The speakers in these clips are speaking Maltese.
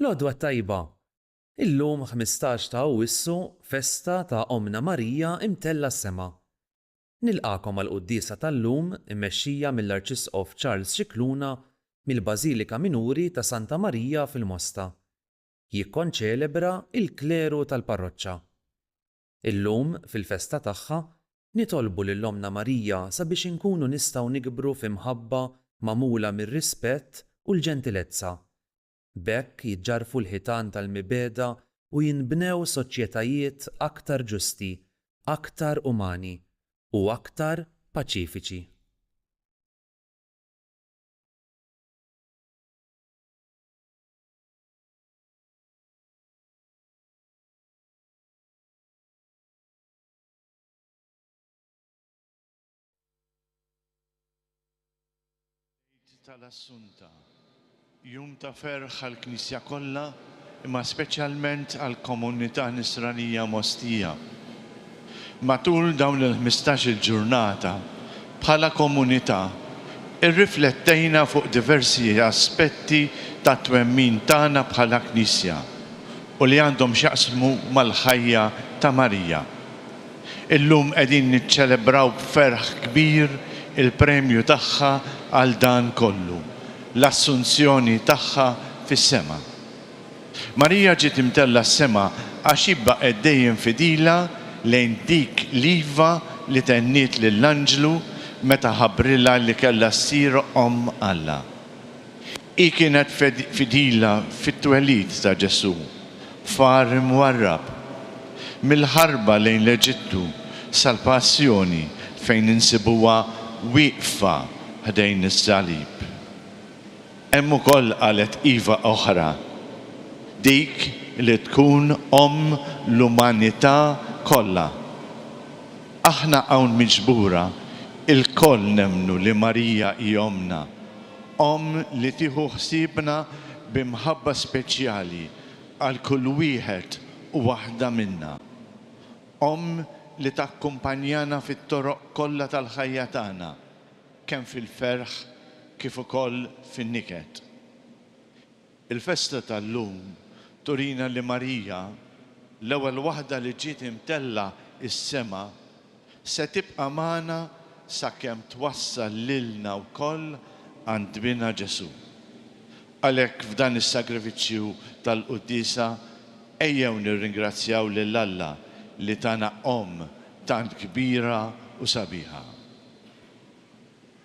L-għodwa tajba. Illum 15 ta' Awwissu festa ta' Omna Marija imtella s-sema. Nilqakom għall-quddiesa tal-lum immexxija mill-Arċisqof Charles Scicluna mill-Bażilika Minuri ta' Santa Marija fil-Mosta. Jikkonċelebra il-kleru tal-parroċċa. Illum fil-festa tagħha nitolbu lill-Omna Marija sabiex inkunu nistgħu nikbru f'imħabba magħmula mir-rispett u l-ġentilezza. B'hekk jiġġarfu l-ħitan tal-mibeda u jinbnew soċjetajiet aktar ġusti, aktar umani u aktar paċifiċi. Tal-Assunta, jum ta' ferħ għall-Knisja kollha, imma speċjalment għall-komunità Nisranija Mostija. Matul dawn il-15 ġurnata bħala komunità irriflettejna fuq diversi aspetti ta' twemmin tagħna bħala Knisja u li għandhom x'jaqsmu mal-ħajja ta' Marija. Illum qegħdin niċċelebraw b'ferħ kbir il-premju tagħha għal dan kollu, l-assunzjoni tagħha fis-sema. Marija ġiet imtella s-sema għax ibbaqgħet dejjem fidila lejn dik l-iva li tenniet lill-Anġlu meta ħabbrilha li kellha ssir Omm Alla. Hi kienet fidila fit-twelid ta' Ġesu, far imwarrab, mill-ħarba lejn l-Eġittu sal-Passjoni fejn insibuha wieqfa ħdejn is-salib. Hemm ukoll qalet iva oħra, dik li tkun Omm l-umanità kollha. Aħna hawn miġbura il-koll nemmnu li Marija hi Ommna, Omm li tieħu ħsiebna b'imħabba speċjali għal kull wieħed u waħda minna. Omm li takkumpanjana fit-toroq kollha tal-ħajja tagħna, kemm fil-ferħ kif ukoll fin-niket. Il-festa tal-lum turina li Marija, l-ewwel waħda li ġiet imtella is-sema, se tibqa' magħna sakemm twassal lilna wkoll għand bina Ġesu. Għalhekk f'dan is-sagrifiċċju tal-quddiesa ejjew nirringrazzjaw lil Alla li tana Omm tant kbira u sabiħa.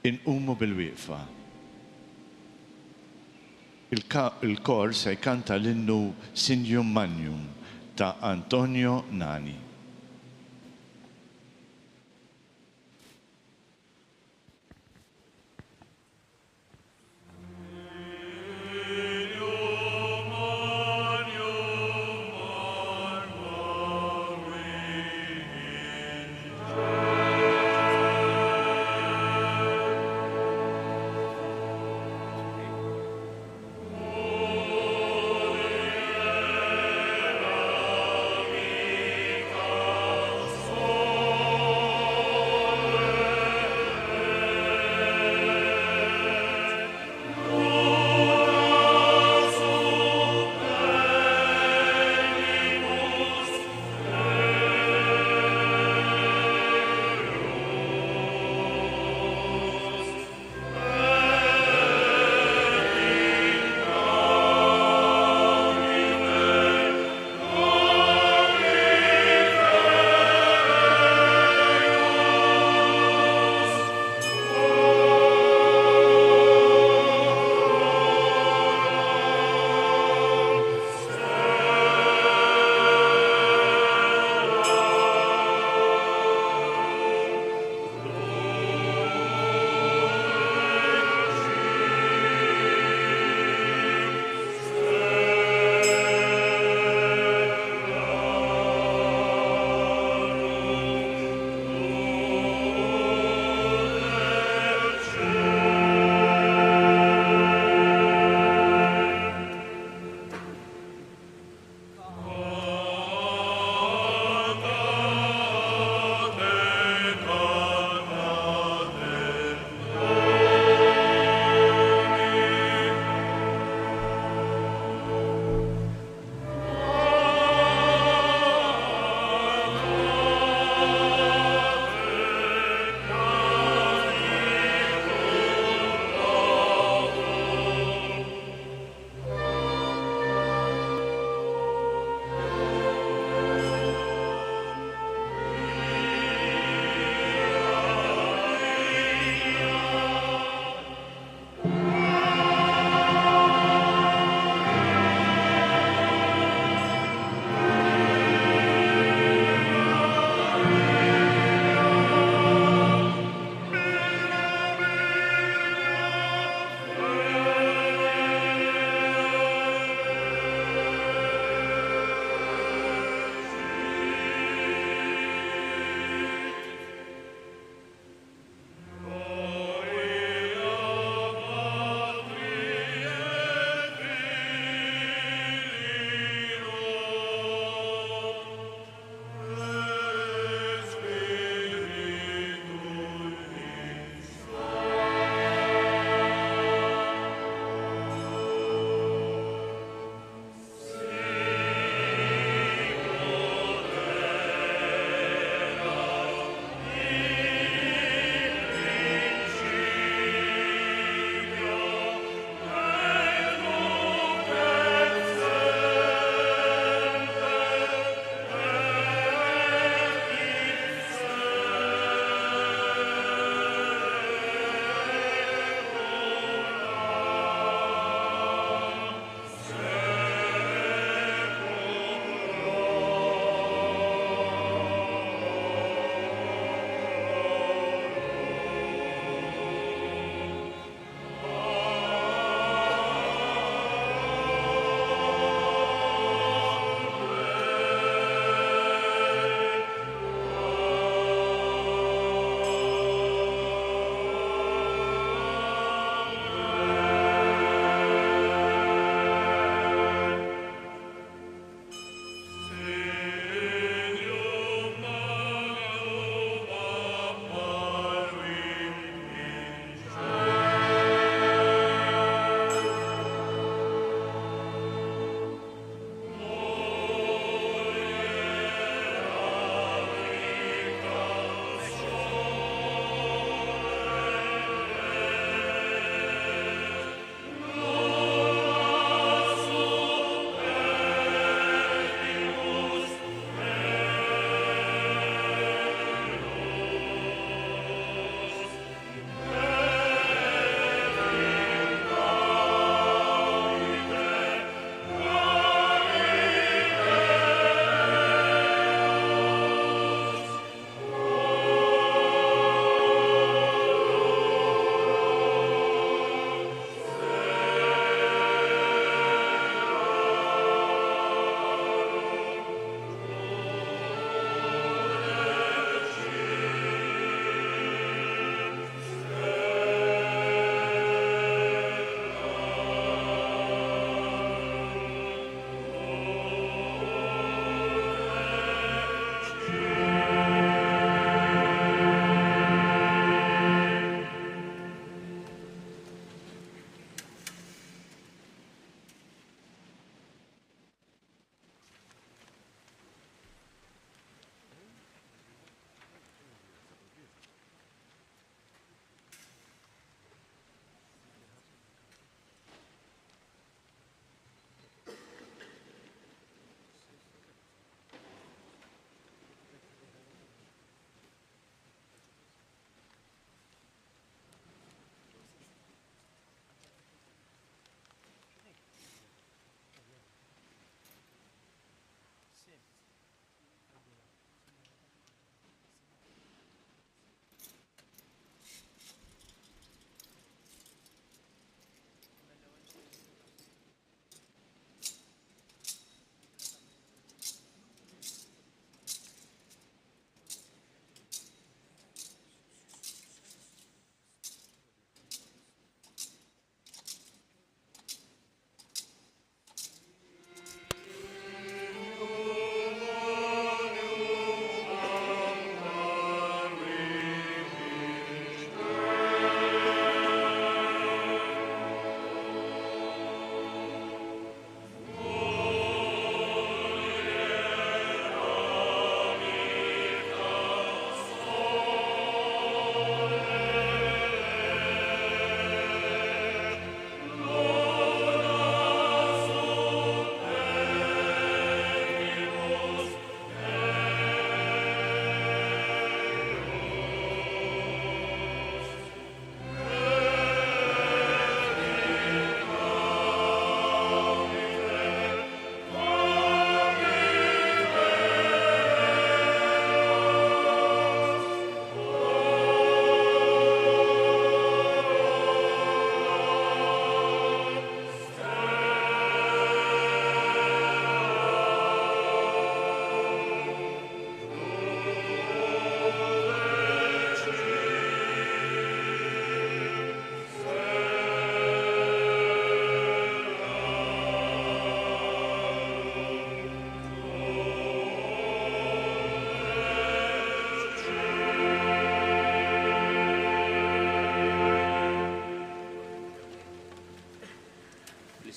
Inqumu bil-wieqfa. Il-kor se jkanta l-innu Sinjum Magnum ta' Antonio Nani.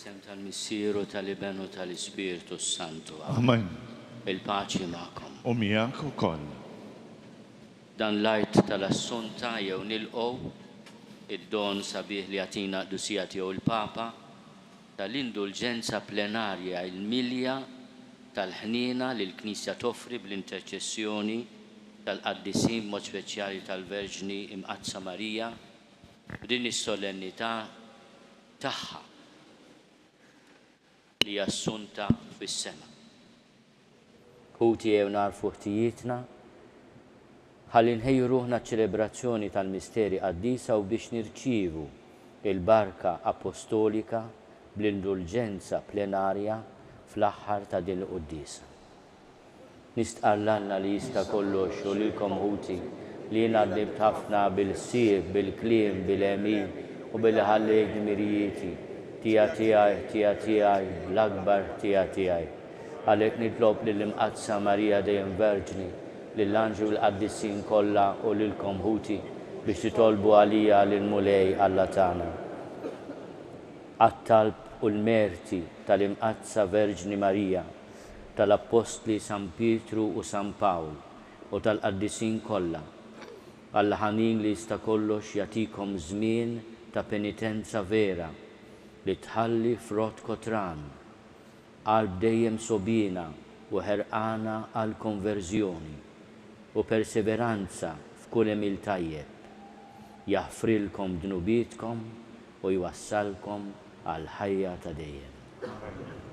isem tal-Missieru tal-Ibenu tal-Ispiritu Santu. Amen. Il-paċi ma'kom. U miegħek ukoll. Dan l-art tal-assunta jew nilqgħu id-don sabiħ li għatina qdusija tiegħu il-Papa tal-indulġenza plenarja il-milja tal-ħnina li l-Knisja toffri bl-interċessjoni tal-qaddisin mod speċjali tal-Verġni Imqazza Marija b'din is-solennità tagħha li assunta fis-sema. Ħuti jew narfu ħtijietna ħalli nħejju ruħna ċelebrazzjoni tal-misteri qaddisa u biex nirċievu il-barka apostolika bl-indulġenza plenarja fl-aħħar ta' din il-quddisa. Nistqallalna li jista' kollox u lilkom ħuti li jiena għaddimt ħafna bil-sieb, bil-kliem, bil-emin u bil-ħalli dmirijieti tiegħi l-akbar tiegħi. Għalhekk nitlob lill-Imqazza Marija dejjem Verġni, lill-Anġlu l-Qaddissin kollha u lilkom ħuti biex titolbu għalija lill-Mulej Alla tagħna. Għat-talb u l-merti tal-Imqazza Verġni Marija, tal-Apostli San Pietru u San Pawl u tal-Qaddissin kollha, Alla ħanin li jista' kollox jagħtikom żmien ta' penitenza vera li tħalli frott kotran, qalb dejjem sobina u ħerqana għal konverżjoni u perseveranza f'kull emil tajjeb, jaħfrilkom dnubietkom u jwassalkom għal ħajja ta' dejjem.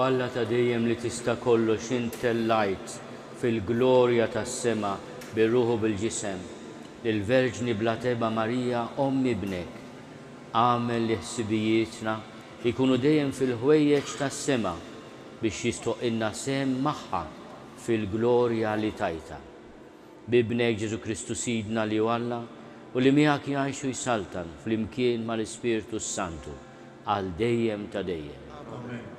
Alla ta' dejjem li tista' kollox intellajt fil-glorja tas-sema bir-ruħu bil-ġisem, lill-Verġni bla teba Marija ommi bnek, għamel li ħsibijietna ikunu dejjem fil-ħwejjeġ tas-sema biex jistoqilna sem magħha fil-glorja li tajta. Bibnek Ġesu Kristu Sidna li Alla u li miegħek jgħixu jsaltan fl-imkien mal-Ispirtu Santu għal dejjem ta' dejjem. Amen.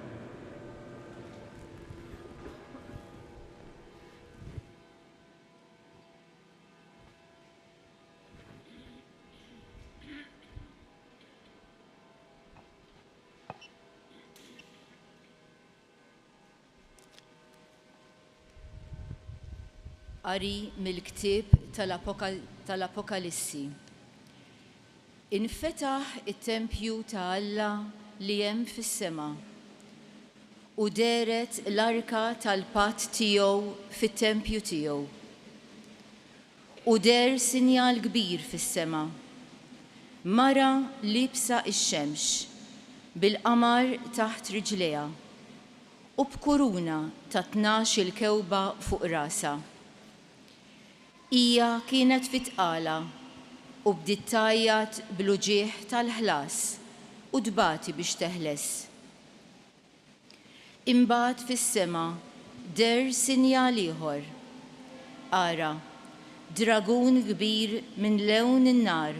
Qari mill-ktieb tal-Apokalissi. Infetaħ it-tempju ta' Alla li hemm fis-sema u deret l-arka tal-patt tiegħu fit-tempju tiegħu. U der sinjal kbir fis-sema. Mara libsa ix-xemx bil-qamar taħt riġleha u b'kuruna ta' 12 kewba fuq rasa. Hija kienet fitqala u bdiet tajjat bl-uġieħ tal-ħlas u dbati biex teħles. Imbagħad fis-sema der sinjal ieħor. Ara, dragun kbir minn lewn in-nar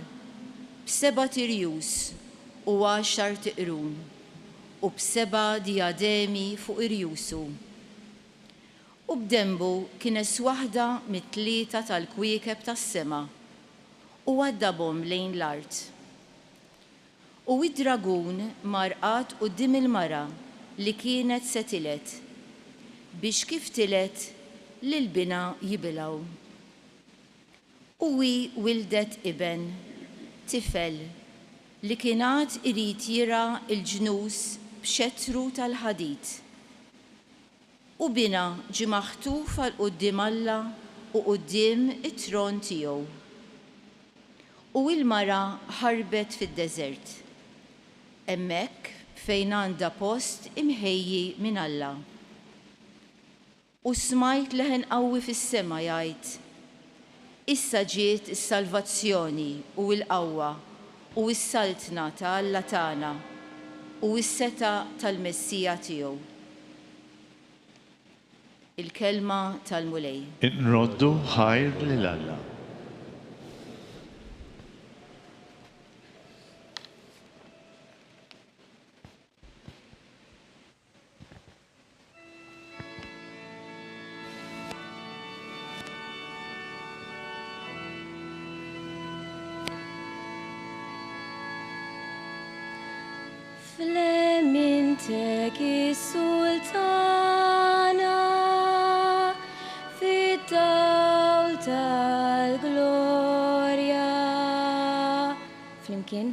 b'7 tirjus u 10 tiqrun u b'7 diademi fuq irjusu. U b'dembu kienes waħda mit-3 tal-kwiekeb tas-sema u għaddabhom lejn l-art. U id-dragun marqat quddiem il-mara li kienet se tilet biex kif tilet lil-bina jibilgħu. U hi wildet iben, tifel, li kien għad irid jira l-ġnus b'xettru tal-ħadid. U bina ġie maħtuf għal quddiem Alla u quddiem it-tron tiegħu. U l-mara ħarbet fid-deżert. Hemmhekk fejn għandha post imħejji minn Alla. U smajt leħen qawwi fis-sema jgħid: Issa ġiet is-salvazzjoni u l-qawwa u s-saltna ta' Alla tagħna u s-seta tal-Messija tiegħu. Il-kelma tal-mulej. Inroddu ħajr lil Alla. Flemintek is-sultana fid-dawl tal-glorja. Flimkien.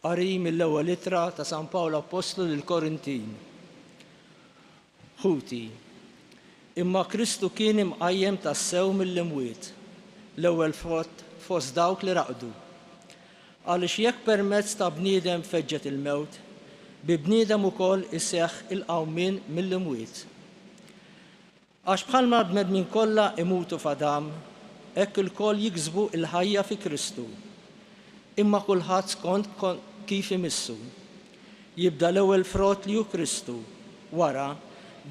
Qari mill-ewwel ittra ta' San Pawl Apostlu lill-Korintin. Ħuti, imma Kristu kien imqajjem tas-sew mill-imwiet, l-ewwel fost dawk li raqdu. Għaliex jekk permezz ta' bniedem feġġet il-mewt, bi bniedem ukoll iseħħ il-qawmien mill-imwiet. Għax bħalma bnedmin kollha imutu f'Adam, hekk il-koll jiksbu il-ħajja fi Kristu. Imma kulħadd skont kif imissu. Jibda l-ewwel frott li hu Kristu, wara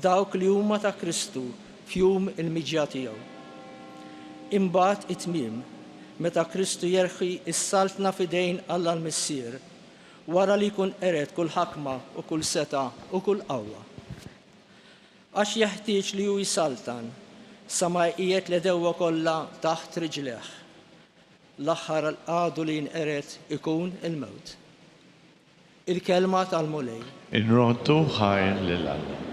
dawk li huma ta' Kristu f'jum il-miġja tiegħu. Imbagħad it-tmiem, meta Kristu jerħi s-saltna f'idejn Alla l-Missier, wara li jkun qeret kull ħakma u kull seta u kull qawwa. Għax jeħtieġ li hu jisaltan sa ma jqiegħed l-edewwa kollha taħt riġleħ. L-aħħar għadu li jinqeret ikun il-mewt. Il-kelma tal-mulej. Inroddu ħajr lil Alla.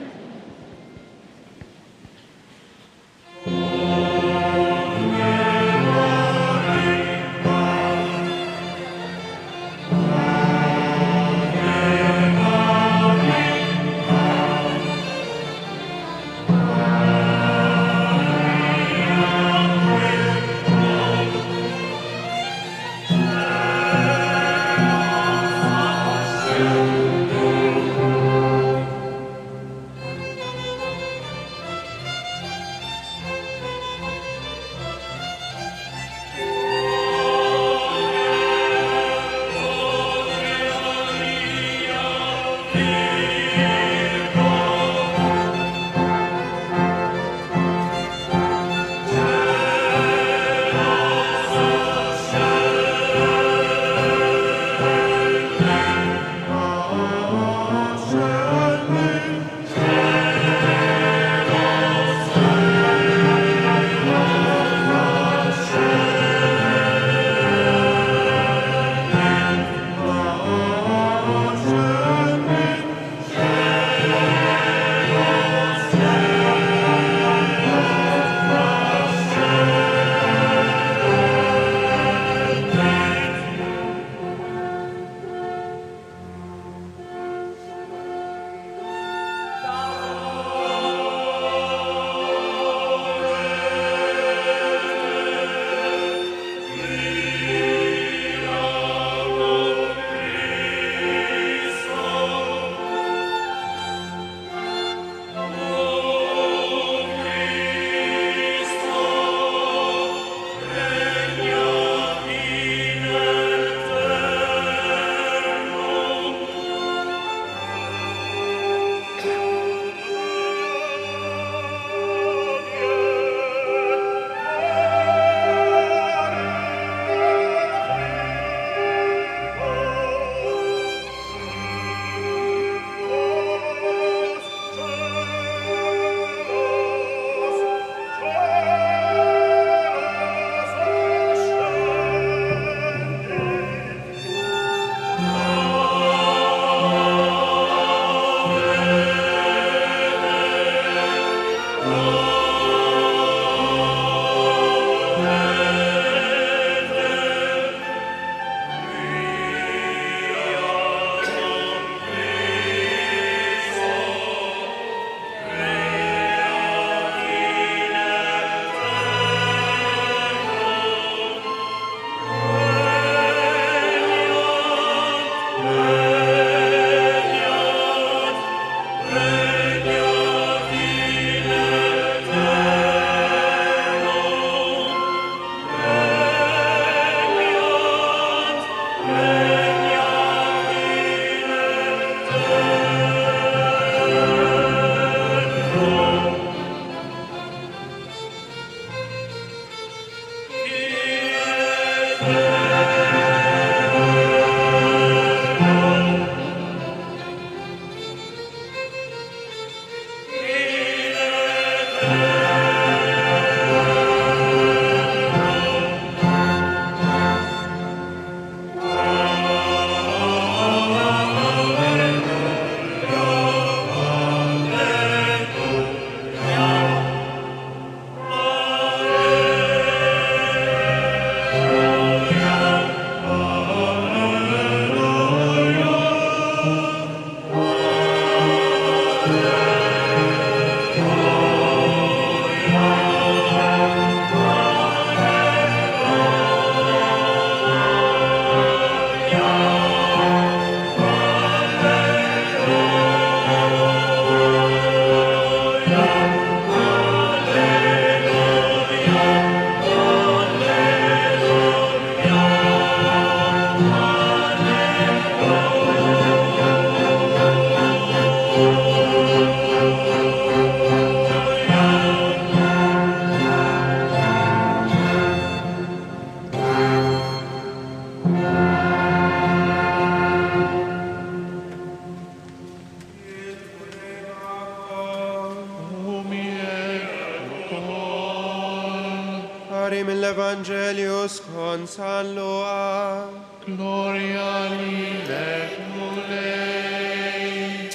Lectari mill-Evangelius con San Luca. Gloria lilek mulei.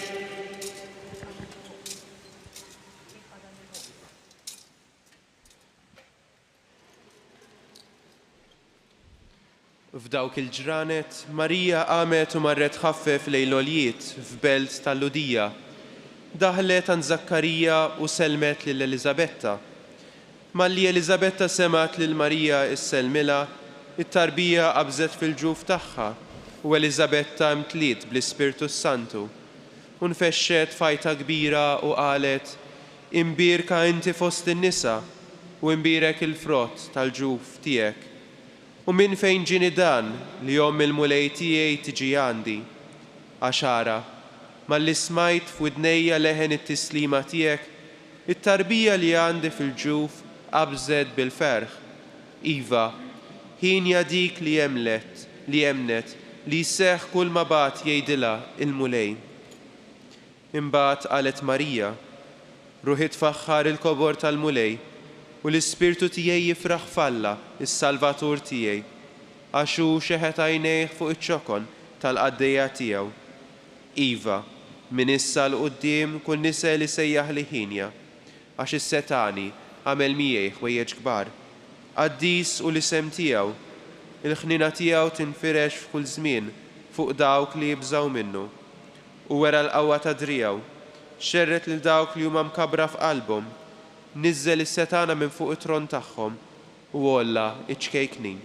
F'dawk il-ġranet, Marija qamet u marret ħaffef lejn l-oljiet f'belt tal-Ludija. Daħlet għand Zakkarija u selmet lil Elizabetta. Malli Elizabetta semat lil Marija isselmila, it-tarbija qabżet fil-ġuf tagħha u Elizabetta mtliet bl-Ispirtu Santu. U nfexxet fajta kbira u qalet: Imbirka inti fost in-nisa u imbirek il-frott tal-ġuf tiegħek. U minn fejn ġini dan li jom il-mulej tiegħi tiġi għandi. Għaxara, malli smajt f'widnejja leħen it-tislima tiegħek, it-tarbija li għandi fil-ġuf qabżet bil-ferħ. Iva, ħinja dik li jemnet li jseħħ kull ma bat jgħidilha il-mulej. Imbagħad qalet Marija, ruħi tfaħħar il-kobor tal-mulej u l-Ispirtu tiegħi jifraħ falla is-Salvatur tiegħi, għax hu xeħet għajnejh fuq iċ-ċokon tal-qaddejja tiegħu. Iva, minn issa l-qudiem kull nisa li sejjaħ li ħinja, għax is-Setani għamel miegħi ħwejjeġ kbar. Qaddis u l-isem tiegħu, il-ħnina tiegħu tinfirex f'kull żmien fuq dawk li jibżgħu minnu. U wera l-qawwa ta' driegħu, xerret lil dawk li huma mkabbra f'qalbhom, nizzel is-setana minn fuq it-tron tagħhom u olla iċkejknin.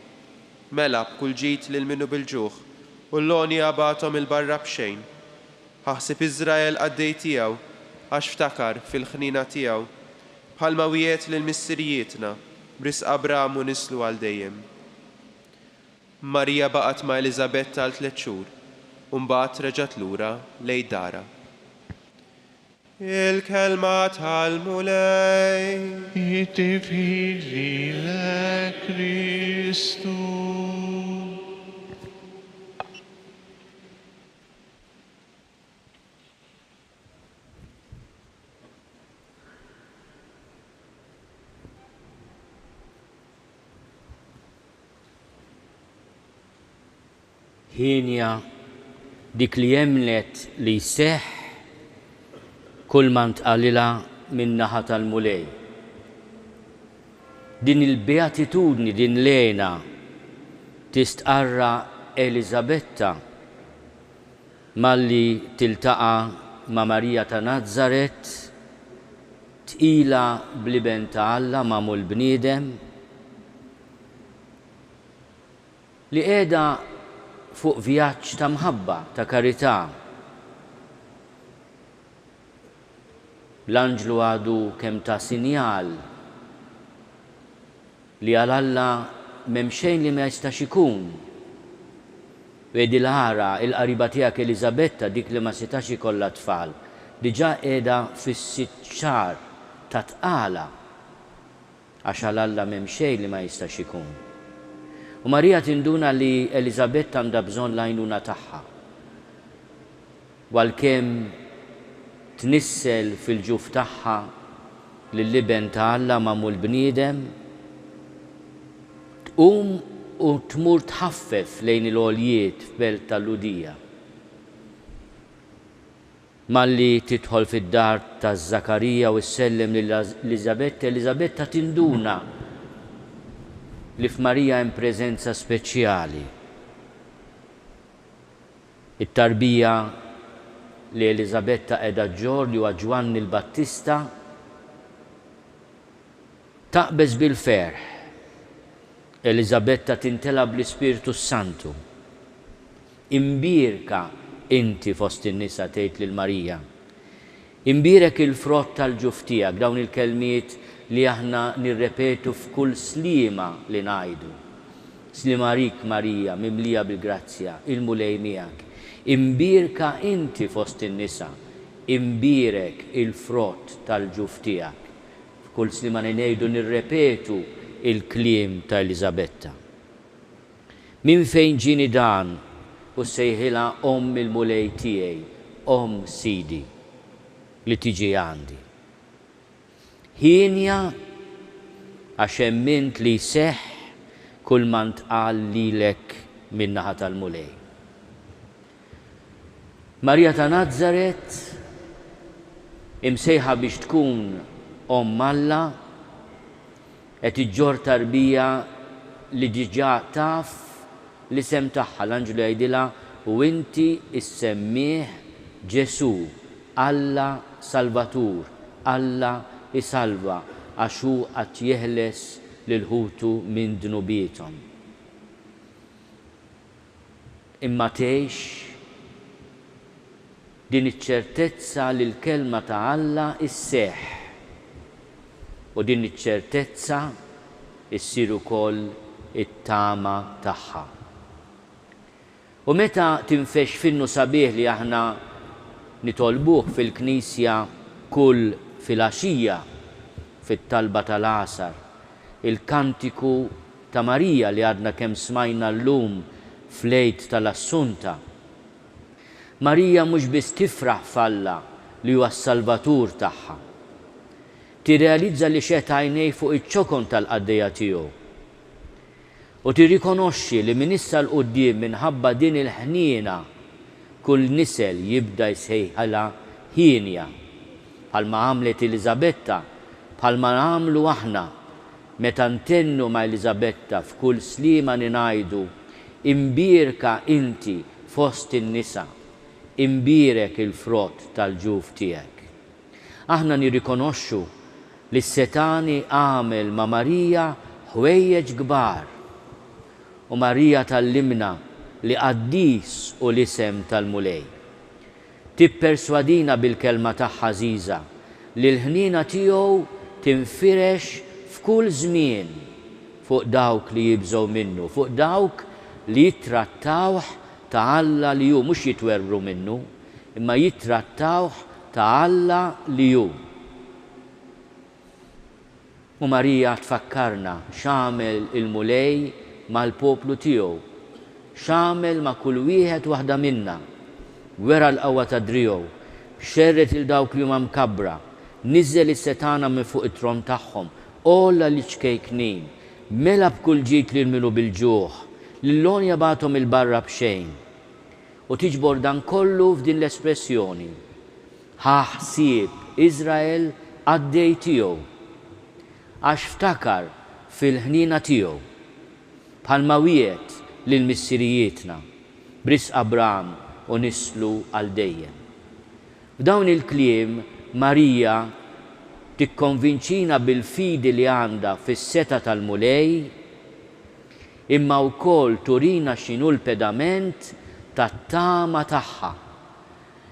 Mela b'kull ġid lil minnu bil-ġuħ u l-loni għabatom il-barra b'xejn. Ħaħseb Iżrael qaddej tiegħu għax ftakar fil-ħnina tiegħu bħalma wiegħed lil missirijietna b'risq Abraham u nislu għal dejjem. Marija baqgħet ma' Elizabetta għal 3 xhur u mbagħad reġgħet lura lejn darha. Il-kelma tal-mulej. Jitifiri l-Kristu. Ħinja dik li jemlet li seħ kull man tqalilha min-naħa tal-mulej. Din il-beatitudni, din lejna tistqarra Elizabetta malli tiltaqa' ma' Marija ta' Nazaret, tqila bl-iben ta' Alla magħmul bniedem li qiegħda fuq vjaġġ ta' mħabba ta' karità. L-anġlu għadu kemm ta' sinjal li għal Alla m'hemm xejn li ma jistax ikun. Vedi l-ħara il-qariba tiegħek Elizabetta dik li ma setax ikollha tfal, diġà qiegħda fis-sitt xahar ta' tqala għax għal Alla m'hemm xejn li ma jistax ikun. U Marija tinduna li Elizabetta għandha bżonn l-għajnuna tagħha. Walkemm tnissel fil-ġuf tagħha lill-liben ta' Alla magħmul bniedem, tqum u tmur tħaffef lejn il-għoljiet f'belt tal-Ludija. Malli tidħol fid-dar ta' Zakkarija u ssellem lil Elizabetta tinduna li f'Marija hemm preżenza speċjali. It-tarbija li Elizabetta qiegħda ġġorr li huwa Ġwanni l-Battista taqbeż bil-ferħ. Elizabetta tintela bl-Ispirtu Santu. Imbirka inti fost in-nisa tgħid lil Marija. Imbirek il-frott tal-ġuf tiegħek, dawn il-kelmiet li aħna nirrepetu f'kull slima li ngħidu. Slima rik Marija, mimlija bil-grazzja, il-mulej miegħek. Imbirka inti fost in-nisa, imbirek il-frott tal-ġuf tiegħek. F'kull slima ngħidu nirrepetu il-kliem ta' Elizabetta. Min fejn ġini dan u sejħilha il-mulej tiegħi, Sidi, li tiġi għandi. Ħinja għax emmint li seħ kull ma ntqal lilek min-naħa tal-mulej. Marija ta' Nażaret imsejħa biex tkun Alla qed iġġor tarbija li diġà taf l-isem tagħha, l-anġelu jgħidilha u inti issemmih Ġesu, Alla Salvatur, Alla isalva għax hu qed jeħles lil ħutu minn dnubietom. Imma tgħix din iċ-ċertezza li l-kelma ta' Alla isseħħ u din iċ-ċertezza issir ukoll it-tama tagħha. U meta tinfex finnu sabiħ li aħna nitolbuh fil-Knisja kull filgħaxija fit-talba tal-għasar, il-kantiku ta' Marija li għadna kemm smajna llum fl-Għid tal-Assunta. Marija mhux biss tifraħ f'Alla li huwa s-Salvatur tagħha. Tirrealizza li xeħt għajnej fuq iċ-ċokon tal-qaddejja tiegħu. U tirrikonoxxi li minn issa l-qudiem minħabba din il-ħniena kull nisel jibda jsejħala ħienja. Bħalma għamlet Elisabetta, bħalma għamlu aħna meta ntennu ma' Elisabetta f'kull sliema ngħidu imbierka inti fost in-nisa, imbierek il-frott tal-ġuf tiegħek. Aħna nirrikonoxxu li s-Setani għamel ma' Marija ħwejjeġ kbar u Marija tallimna li qaddis u l-isem tal-mulej. Tipperswadina bil-kelma tagħha ħażiża li l-ħniena tiegħu tinfirex f'kull żmien fuq dawk li jibżgħu minnu, fuq dawk li jittrattawh ta' Alla li hu, mhux jitwerru minnu, imma jittrattawh ta' Alla li hu. U Marija tfakkarna x'għamel il-mulej mal-poplu tiegħu, x'għamel ma' kull wieħed waħda minna, wera l-qawwa ta' driegħu, xerret il dawk li huma mkabbra, niżżel is-setana minn fuq it-tron tagħhom, olla li ċkejknin, mela b'kull ġid li minnu bil-ġuħ, lil-lon jabatom il-barra b'xejn. U tiġbor dan kollu f'din l-espressjoni. Ħsieb Iżrael għaddej tiegħu, għax ftakar fil-ħniena tiegħu bħalma wiegħed lil missirijietna bris Abraham u nislu għal dejjem. F'dawn il-kliem Marija tikkonvinċina bil-fidi li għandha fis-seta tal-mulej, imma wkoll turina x'inhu l-pedament tat-tama tagħha.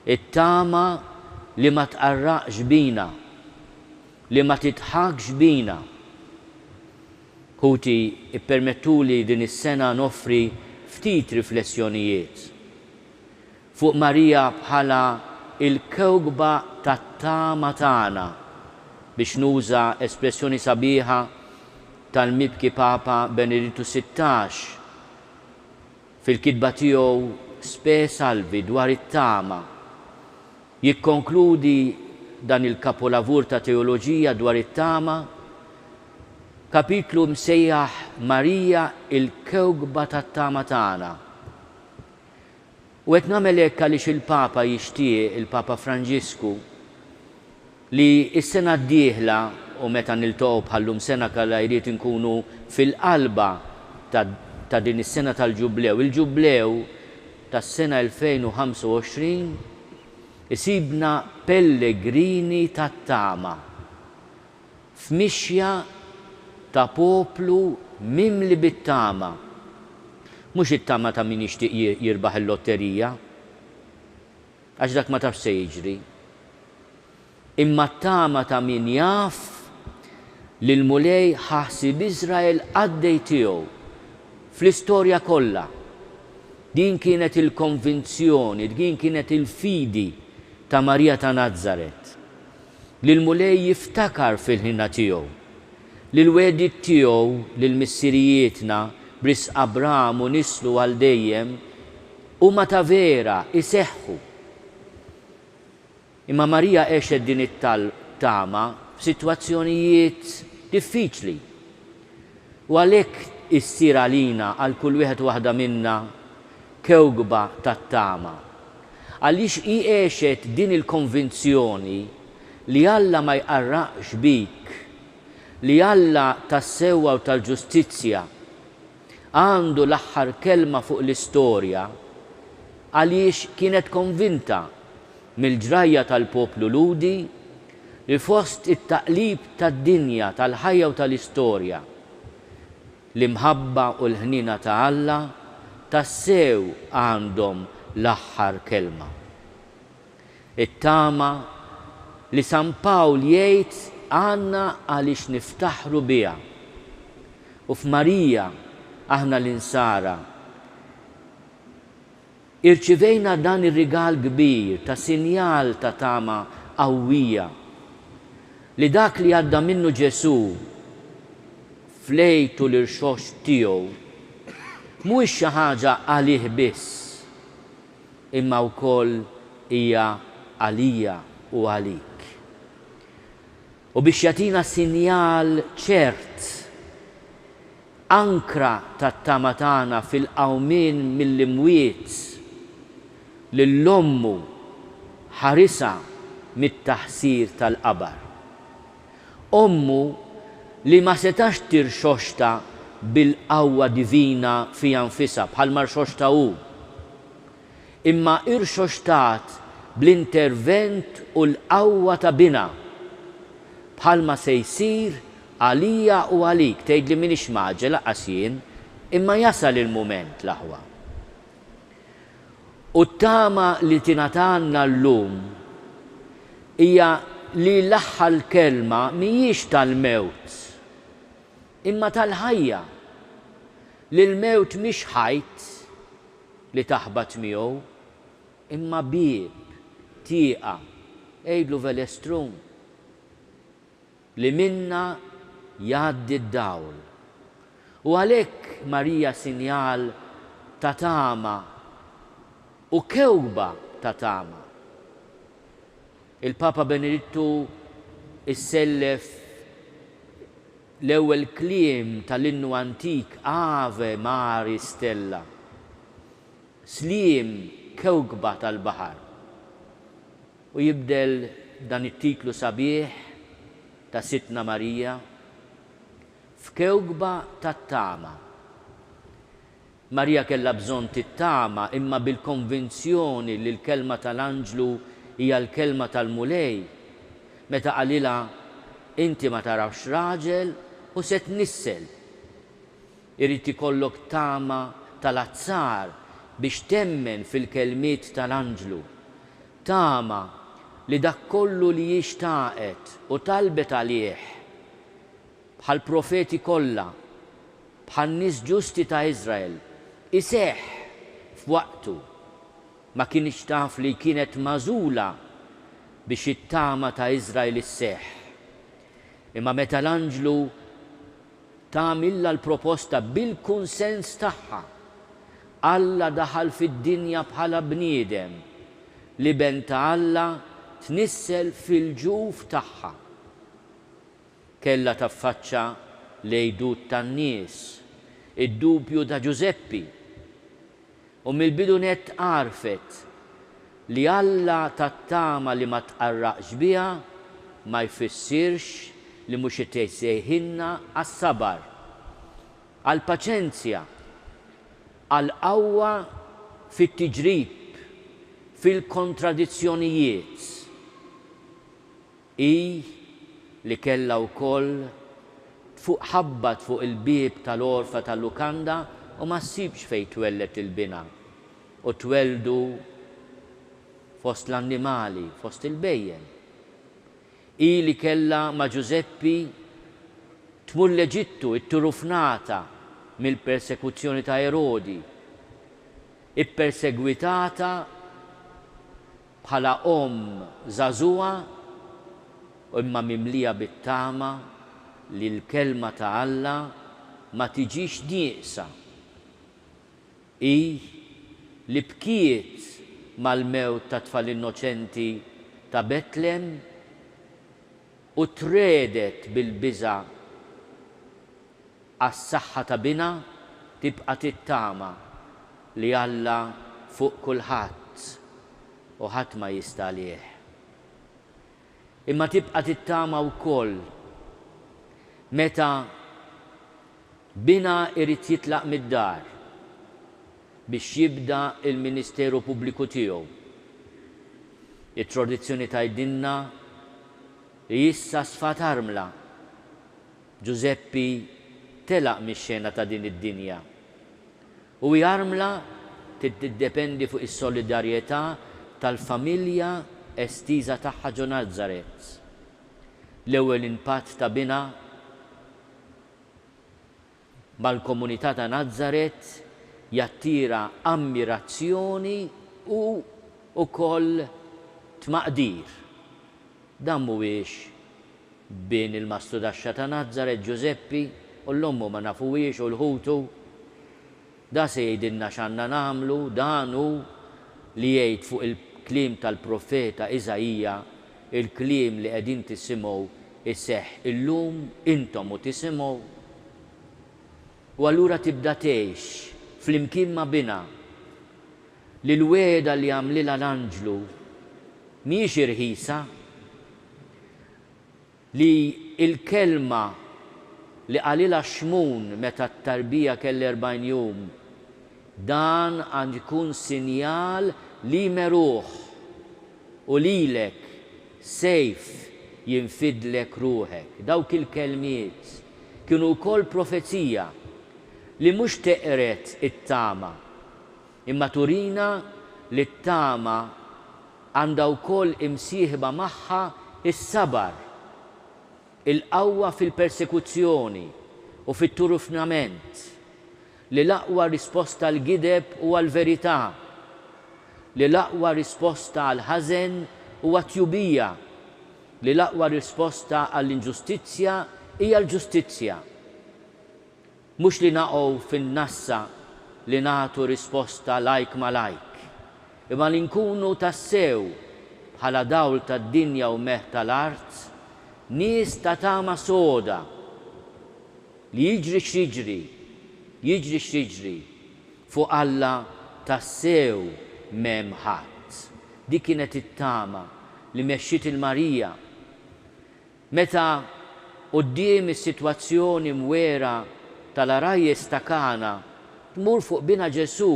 It-tama li ma tqarraqx bina, li ma titħakx bina. Ħuti ippermettuli din is-sena noffri ftit riflessjonijiet fuq Marija bħala il-kewkba tat-tama tagħna biex nuża espressjoni sabiħa tal-mibki Papa Benedittu XVI fil-kitba tiegħu Spe Salvi dwar it-tama. Jikkonkludi dan il-kapolavur ta' teoloġija dwar it-tama, kapitlu msejjaħ Marija il-kewkba tat-tama tagħna. U qed nagħmel hekk għaliex il-Papa jixtieq, il-Papa Franġisku, li s-sena d-dieħla u meta niltaqgħu bħallum sena kellha jrid inkunu fil-qalba ta' din is-sena tal-Ġublew. Il-Ġublew tas-sena 2025 isibna pellegrini tat-tama f'mixja ta' poplu mimli bit-tama. Mhux it-tama ta' min jixtieq jirbaħ il-lotterija, għax dak ma tafx se jiġri. Imma t-tama ta' min jaf li l-mulej ħaħsib Iżrael għaddej tiegħu fl-istorja kollha. Din kienet il-konvinzjoni, din kienet il-fidi ta' Marija ta' Nażaret. Li l-mulej jiftakar fil-ħina tiegħu, li l-wedit tiegħu lil missirijietna bris Abraham u nislu għal dejjem huma ta' vera iseħħu. Imma Marija għexet din it-tama f'sitwazzjonijiet diffiċli. U għalhekk issir għalina għal kull wieħed waħda minna kewkba tat-tama. Għaliex hi għexet din il-konvinzjoni li Alla ma jqarraqx bik, li Alla tas-sewwa u tal-ġustizzja għandu l-aħħar kelma fuq l-istorja, għaliex kienet konvinta mill-ġrajja tal-poplu ludi li fost it-taqlib tad-dinja, tal-ħajja u tal-istorja, l-imħabba u l-ħnina ta' Alla tassew għandhom l-aħħar kelma. It-tama li San Pawl jgħid għandna għaliex niftaħru biha. U f'Marija aħna l-insara irċivejna dan ir-rigal kbir ta' sinjal ta' tama qawwija li dak li għadda minnu Ġesu flejtu l-irxox tiegħu mhuwiex xi ħaġa għalih biss, imma wkoll hija għalija u għalik. U biex jagħtina sinjal ċert, ankra tat-tama tagħna fil-qawmien mill-imwiet lill-ommu ħarisa mit-taħsir tal-qabar. Ommu li ma setax tirxoxta bil-qawwa divina fi anfisha bħal ma rxoxta hu, imma irxoxtat bl-intervent u l-qawwa ta' bina bħalma se jsir għalija u għalik. Tgħid li minix maġel laqqas jien, imma jasal il-mument l-aħwa. U t-tama li tingħatanna llum hija li l-aħħar kelma mhijiex tal-mewt, imma tal-ħajja. Li l-mewt mhix ħajt li taħbat miegħu, imma bieb, tieqa, ejdlu velestrum li minna jgħaddi d-dawl. U għalhekk Marija sinjal ta' tama u kewkba ta' tama. Il-Papa Benedittu issellef l-ewwel kliem tal-innu antik Ave Maris Stella, sliem kewkba tal-baħar. U jibdel dan it-titlu sabiħ ta' Sitna Marija f'kewkba tat-tama. Marija kellha bżonn tit-tama imma bil-konvinzjoni li l-kelma tal-Anġlu hija l-kelma tal-mulej, meta qalilha inti ma tarawx raġel u se tnissel. Irid ikollok tama tal-azzar biex temmen fil-kelmiet tal-Anġlu. Tama li dak kollu li jixtaqet u talbet għalih bħal profeti kollha, bħal nies ġusti ta' Iżrael, iseħħ f'waqtu. Ma kienx taf li kienet magħżula biex it-tama ta' Iżrael isseħħ. Imma meta l-Anġlu tagħmilha l-proposta bil-kunsens tagħha, Alla daħal fid-dinja bħala bniedem li benta Alla tnissel fil-ġuf tagħha. Kellha taffaċċa l-għejdut tan-nies, id-dubju ta' Giuseppi, u mill-bidunet għarfet li Alla tat-tama li ma tqarraqx biha ma jfissirx li mhux itejsejħinna għas-sabar, għall-paċenzja, għall-qawwa fit-tiġrib, fil-kontradizzjonijiet. Hi li kellha wkoll ħabbat fuq il-bieb tal-orfa tal-lukanda u ma ssibx fejn twellet il-bina u tweldu fost l-annimali, fost il-bejjen. Hi li kellha ma' Giuseppi tmur l-Eġittu it-turufnata mill-persekuzzjoni ta' Erodi, ippersegwitata bħala żagħżugħa imma mimlija bit-tama li l-kelma ta' Alla ma tiġix nieqsa. Hi li bkiet mal-mewt ta' tfal innoċenti ta' Betlem u tredet bil-biża' għas-saħħa ta' bina tibqa' tittama li Alla fuq kulħadd u ħadd ma jista' għalih. Imma tibqa' tittama wkoll meta bina irid jitlaq mid-dar biex jibda il-Ministeru Pubbliku tiegħu. It-tradizzjoni tgħidilna li issa sfat armla Giuseppi telaq mix-xena ta' din id-dinja. U jarmla tiddependi fuq is-solidarjetà tal-familja estiża tagħha ġo Nażaret. L-ewwel impatt ta' bina mal-komunità ta' Nażaret jattira ammirazzjoni u wkoll tmaqdir. Dan mhuwiex bejn il-Mastru taxxa ta' Nażaret Giuseppi u l-ommu ma nafuwiex u l-ħutu. Da se jgħidilna x'għandna nagħmlu, dan hu li jgħid fuq il-kliem tal-profeta Iżajija, il-kliem li qegħdin tisimgħu isseħħ illum intom u tisimgħu. U allura tibda tgħix flimkien ma' bina li l-wegħda li għamlilha l-Anġlu mhijiex irħisa, li il-kelma li qalilha Xmun meta t-tarbija kelli 40 jum, dan għand ikun sinjal li meruħ u lilek sejf jinfidlek ruħek. Dawk il-kelmiet kienu wkoll profezija li mhux teqret it-tama, imma turina li t-tama għandha wkoll imsieħba magħha is-sabar, il-qawwa fil-persekuzzjoni u fit-turufnament, li l-aqwa risposta għall-gideb u għall-verità, li l-aqwa risposta għall-ħażen u għat-tjubija, li l-aqwa risposta għall-inġustizzja hija l-ġustizzja. Mhux li naqgħu fin-nassa li nagħtu risposta lajk ma lajk, imma li nkunu tassew bħala dawl tad-dinja u meħ tal-art, nies ta' tama soda li jiġri x'jiġri fuq Alla tassew m'hemm ħadd. Dik kienet it-tama li mexxiet il-Marija meta quddiem is-sitwazzjoni mwera tal-arajjes ta' Kana tmur fuq bina Ġesu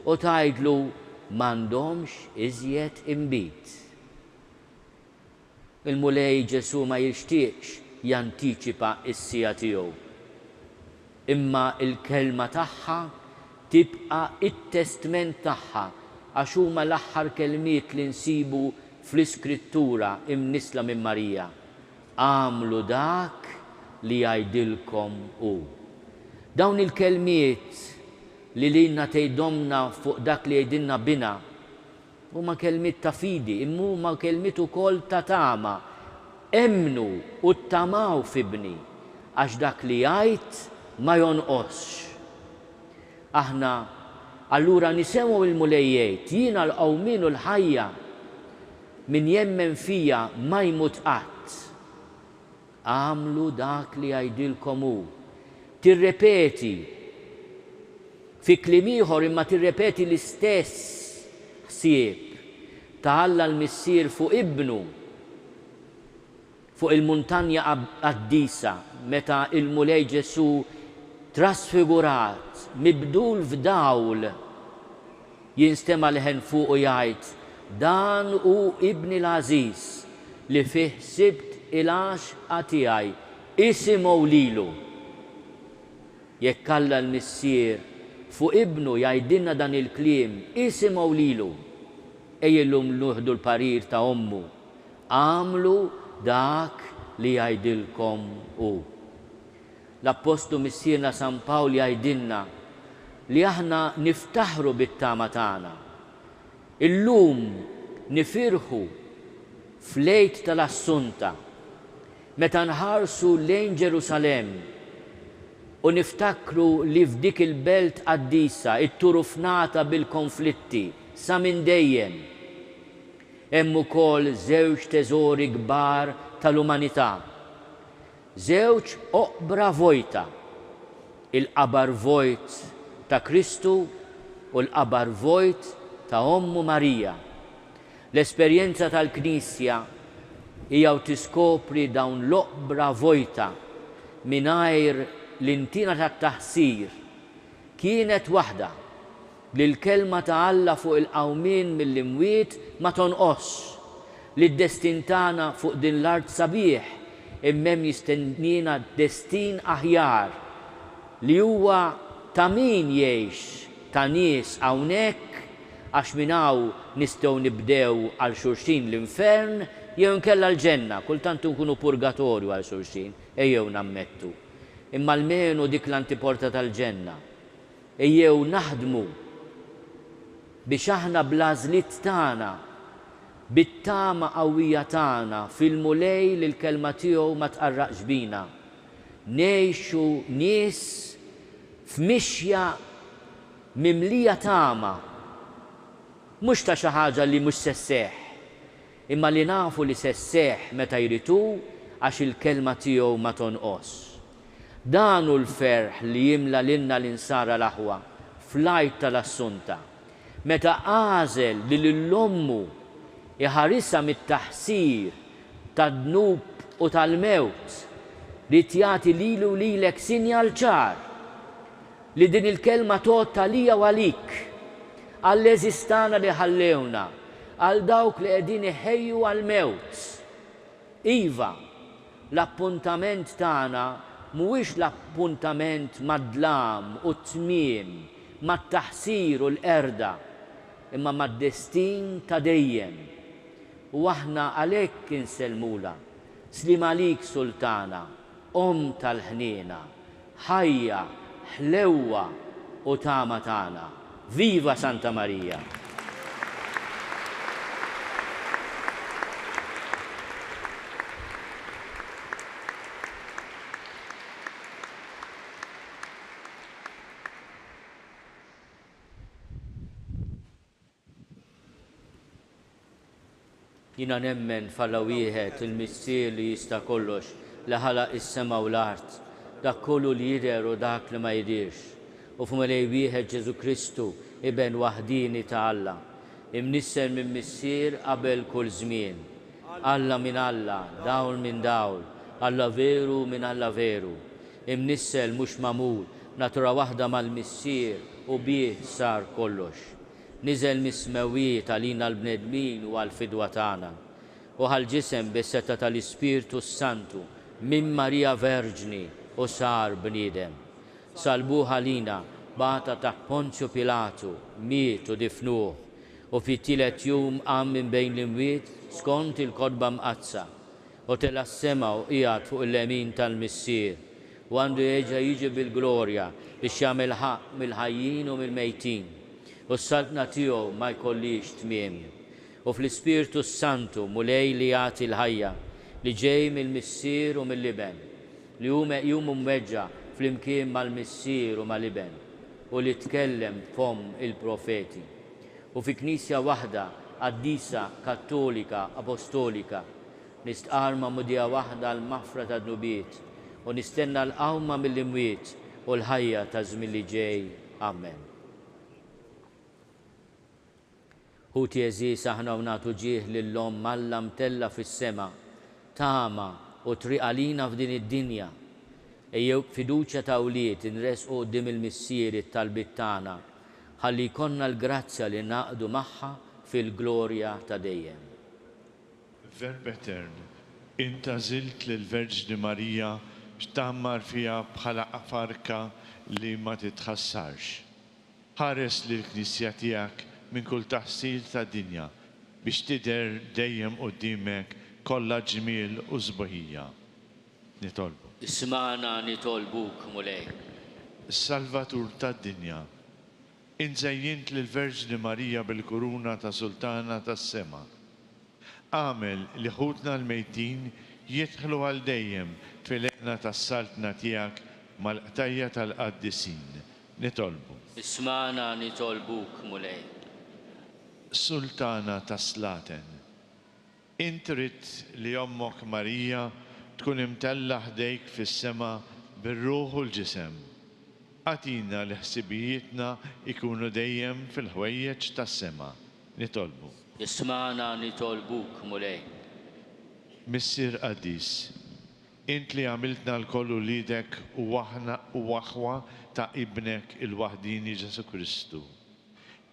u tgħidlu m'għandhomx iżjed inbit. Il-mulej Ġesu ma jixtieqx jantiċipa s-sija tiegħu, imma il-kelma tagħha tibqa' it-testament tagħha għax huma l-aħħar kelmiet li nsibu fl-Iskrittura imnisla minn Marija. Għamlu dak li jgħidilkom hu. Dawn il-kelmiet li lilna tgħidhomna fuq dak li jgħidilna bina huma kelmiet ta' fidi, imma huma kelmiet ukoll ta' tama. Emnu u ttamaw fibni għax dak li jgħid ma jonqosx. Aħna allura nisemgħu il-mulejjejt, jiena l-qawmin u l-ħajja min jemmen fija ma jmut qatt. Għamlu dak li jgħidilkom hu. Tirrepeti fi kliem ieħor imma tirrepeti l-istess ħsieb ta' Alla l-missier fuq ibnu fuq il-muntanja qaddisa meta il-mulej Ġesu trasfigurat mibdul f'dawl jinstema' leħen fuq u jgħid dan hu ibni l-Aziz li fih sibt il-għaxqa tiegħi isimgħu lilu. Jekk Alla l-missier fuq ibnu jgħidilna dan il-kliem isimgħu lilu, ejjellhom nuħdu l-parir ta' ommu. Għamlu dak li jgħidilkom hu. L-Apostlu missierna San Pawl jgħidilna li aħna niftaħru bit-tama tagħna. Illum nifirħu fl-Għid tal-Assunta meta nħarsu lejn Ġerusalemm u niftakru li f'dik il-belt qaddisa itturufnata bil-konflitti sa minn dejjem. Hemm ukoll żewġ teżori kbar tal-umanità. Żewġ oqbra vojta il-qabar vojt ta' Kristu u l-qabar vojt ta' Ommu Marija. L-esperjenza tal-Knisja hija u tiskopri dawn l-oqbra vojta mingħajr l-intina tat-taħsir kienet waħda li l-kelma ta' Alla fuq il-qawmien mill-imwiet ma tonqos, li d-destin tagħna fuq din l-art sabiħ immem jistennina destin aħjar li huwa ta' min jgħix ta' nies hawnhekk għax minn hawn nistgħu nibdew għal xulxin l-infern jew inkella l-ġenna, kultant nkunu purgatorju għal xulxin, ejjew nammettu. Imma almenu dik l-antiporta tal-ġenna. Ejjew naħdmu biex aħna bl-għażliet tagħna bit-tama qawwija tagħna fil-mulej li l-kelma tiegħu ma tqarraqx bina. Ngħixu nies f'mixja mimlija tama, mhux ta' xi ħaġa li mhux se sseħħ, imma li nafu li se sseħħ meta jritu għax il-kelma tiegħu ma tonqos. Dan hu l-ferħ li jimla lilna l-insara l-aħwa fl-Għid tal-Assunta, meta għażel li lill-ommu iħarisha mit-taħsir tad-dnub u tal-mewt li tjagħti lilu lilek sinjal ċar li din il-kelma tot għalija u għalik, għall-eżistana li ħallewna, għal dawk li qegħdin iħejju għall-mewt. Iva, l-appuntament tagħna mhuwiex l-appuntament mad-dlam u t-tmiem, mat-taħsir u l-qerda, imma mad-destin ta' dejjem. U aħna għalhekk inselmula, slim għalik Sultana, tal-ħniena, ħajja, ħlewwa u tama tagħna. Viva Santa Marija! Jina nemmen falla wieħed il-missier li jista' kollox li ħalaq is-sema u l-art, dak kollu li jidher u dak li ma jidirx. U f'mulej wieħed Ġesu Kristu iben waħdini ta' Alla, imnissen minn missier qabel kull żmien. Alla minn Alla, dawl minn dawl, Alla veru minn Alla veru. Imnissel mhux magħmul, natura waħda mal-missier u bih sar kollox. Niżel mis-smewiet għalina l-bnedmin u għal-fidwa tagħna. U ħal-ġisem bis-seta tal-Ispirtu Santu minn Marija Verġni u sar bniedem. Salbuh għalina bata ta' Ponzju Pilatu, miet u difnuh u fit-tielet jum qam minn bejn l-imwiet skont il-kodba mqazza u tela s-sema u qiegħed fuq il-lemin tal-missier u għandu jerġa' jiġi bil-glorja biex jagħmel ħaq mill-ħajjin u mill-mejtin. U s-saltna tiegħu ma jkollix tmiem. U fl-Ispirtu Santu mulej li jagħti l-ħajja li ġej mill-missier u mill-liben, li jum mweġġa flimkien mal-missier u mal-liben, u li tkellem fom il-profeti. U fi Knisja waħda qaddisa kattolika apostolika nistqarma mudija waħda l-mafra ta' dnubiet u nistenna l-qawma mill-imwiet u l-ħajja ta' żmien li ġej. Amen. Ħut jeżis aħna u nagħtu ġieħ lill-Omm Alla mtella fis-sema, tama u triqalina f'din id-dinja. Ejjew fiduċja ta' wlied inresqu quddiem il-missieri t-talbiet tagħna ħalli jkollna l-grazzja li naqdu magħha fil-glorja ta' dejjem. Verb Etern, inta żilt lill-Verġni Marija x'tammar fiha bħala farka li ma titħassarx. Ħares lill-Knisja tiegħek minn kull taħsil ta' dinja biex tidher dejjem qudiemek kollha ġmiel u żbħija. Nitolbu. Isma'na nitolbuk mulej. Salvatur tad-dinja, inżejjint lill-Verġni Marija bil-kuruna ta' Sultana tas-sema. Għamel li ħutna l-mejtin jidħlu għal dejjem fil-għena tas-saltna tiegħek mal-qtajja tal-qaddisin. Nitolbu. Isma'na nitolbuk mulej. Sultana tas-Slaten, int rid li ommok Marija tkun imtella ħdejk fis-sema bir-ruħ u l-ġisem. Għatina li ħsibijietna ikunu dejjem fil-ħwejjeġ tas-sema. Nitolbu. Ismana nitolbuk mulej. Missier Qaddis, int li għamiltna l-kollu lidek u waħwa ta' ibnek il-waħdini Ġesu Kristu.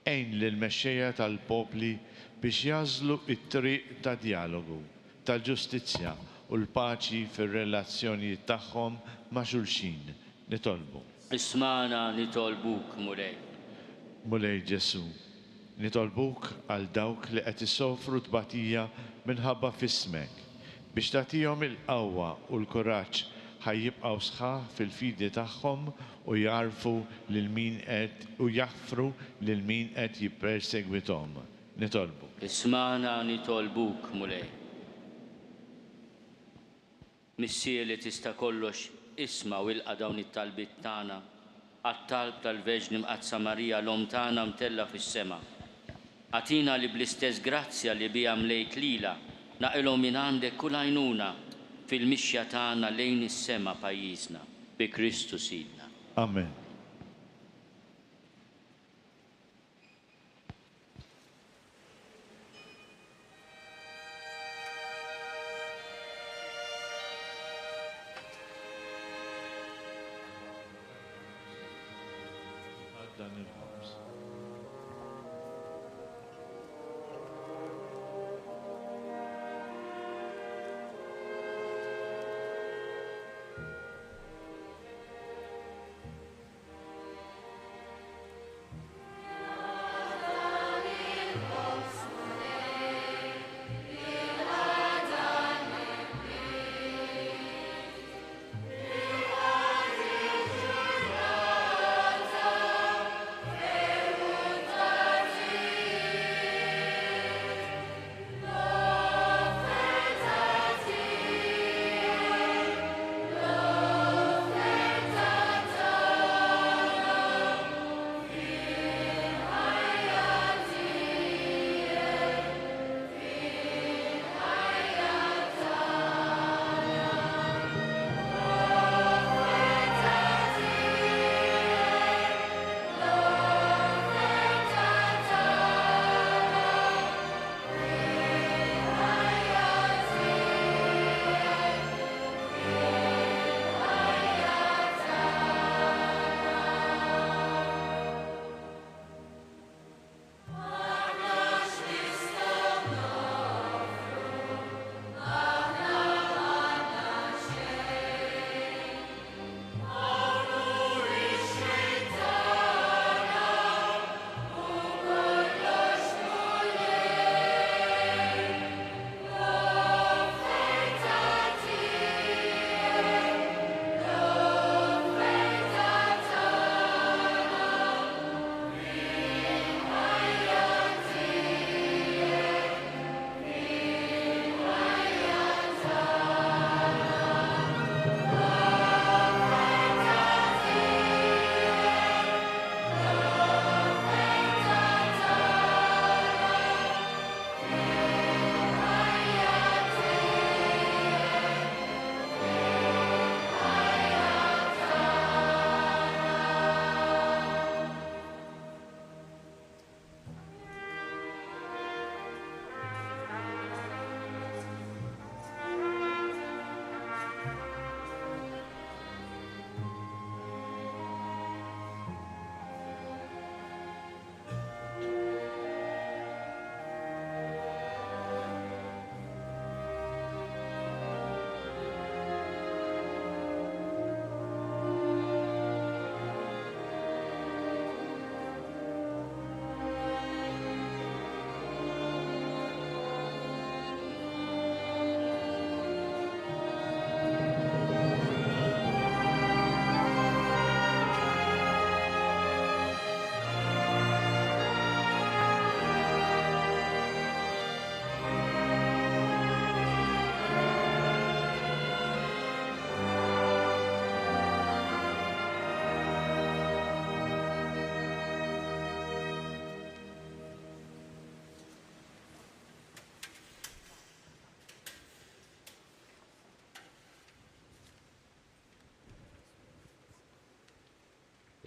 Ejn l-mexxejja tal-popli biex jażlu it-triq ta' dialogu, tal-ġustizzja u l-paċi fir-relazzjonijiet tagħhom ma' xulxin. Nitolbu. Ismana nitolbuk mulej. Mulej Ġesu, nitolbuk għal dawk li qed isofru tbatija minħabba fismek biex tagħtihom il-qawwa u l-kuraġġ ħajjibqgħu sħaħ fil-fidi tagħhom u jarfu lil min qed u jaħfru lil min qed jippersegwithom. Nitolbu. Ismana nitolbuk mulej. Missier li tista' kollox isma' wilqa' dawn it-talbit tagħna għat-talb tal-Verġni Mqazza Marija l-Om tagħna mtella fis-sema. Għatina li bl-istess grazzja li bija mlejt lila naqilhom minn għandek kull għajnuna fil-mixja tagħna lejn is-sema pajjiżna bi Kristu Sidna. Amen. Dan il-ħobs.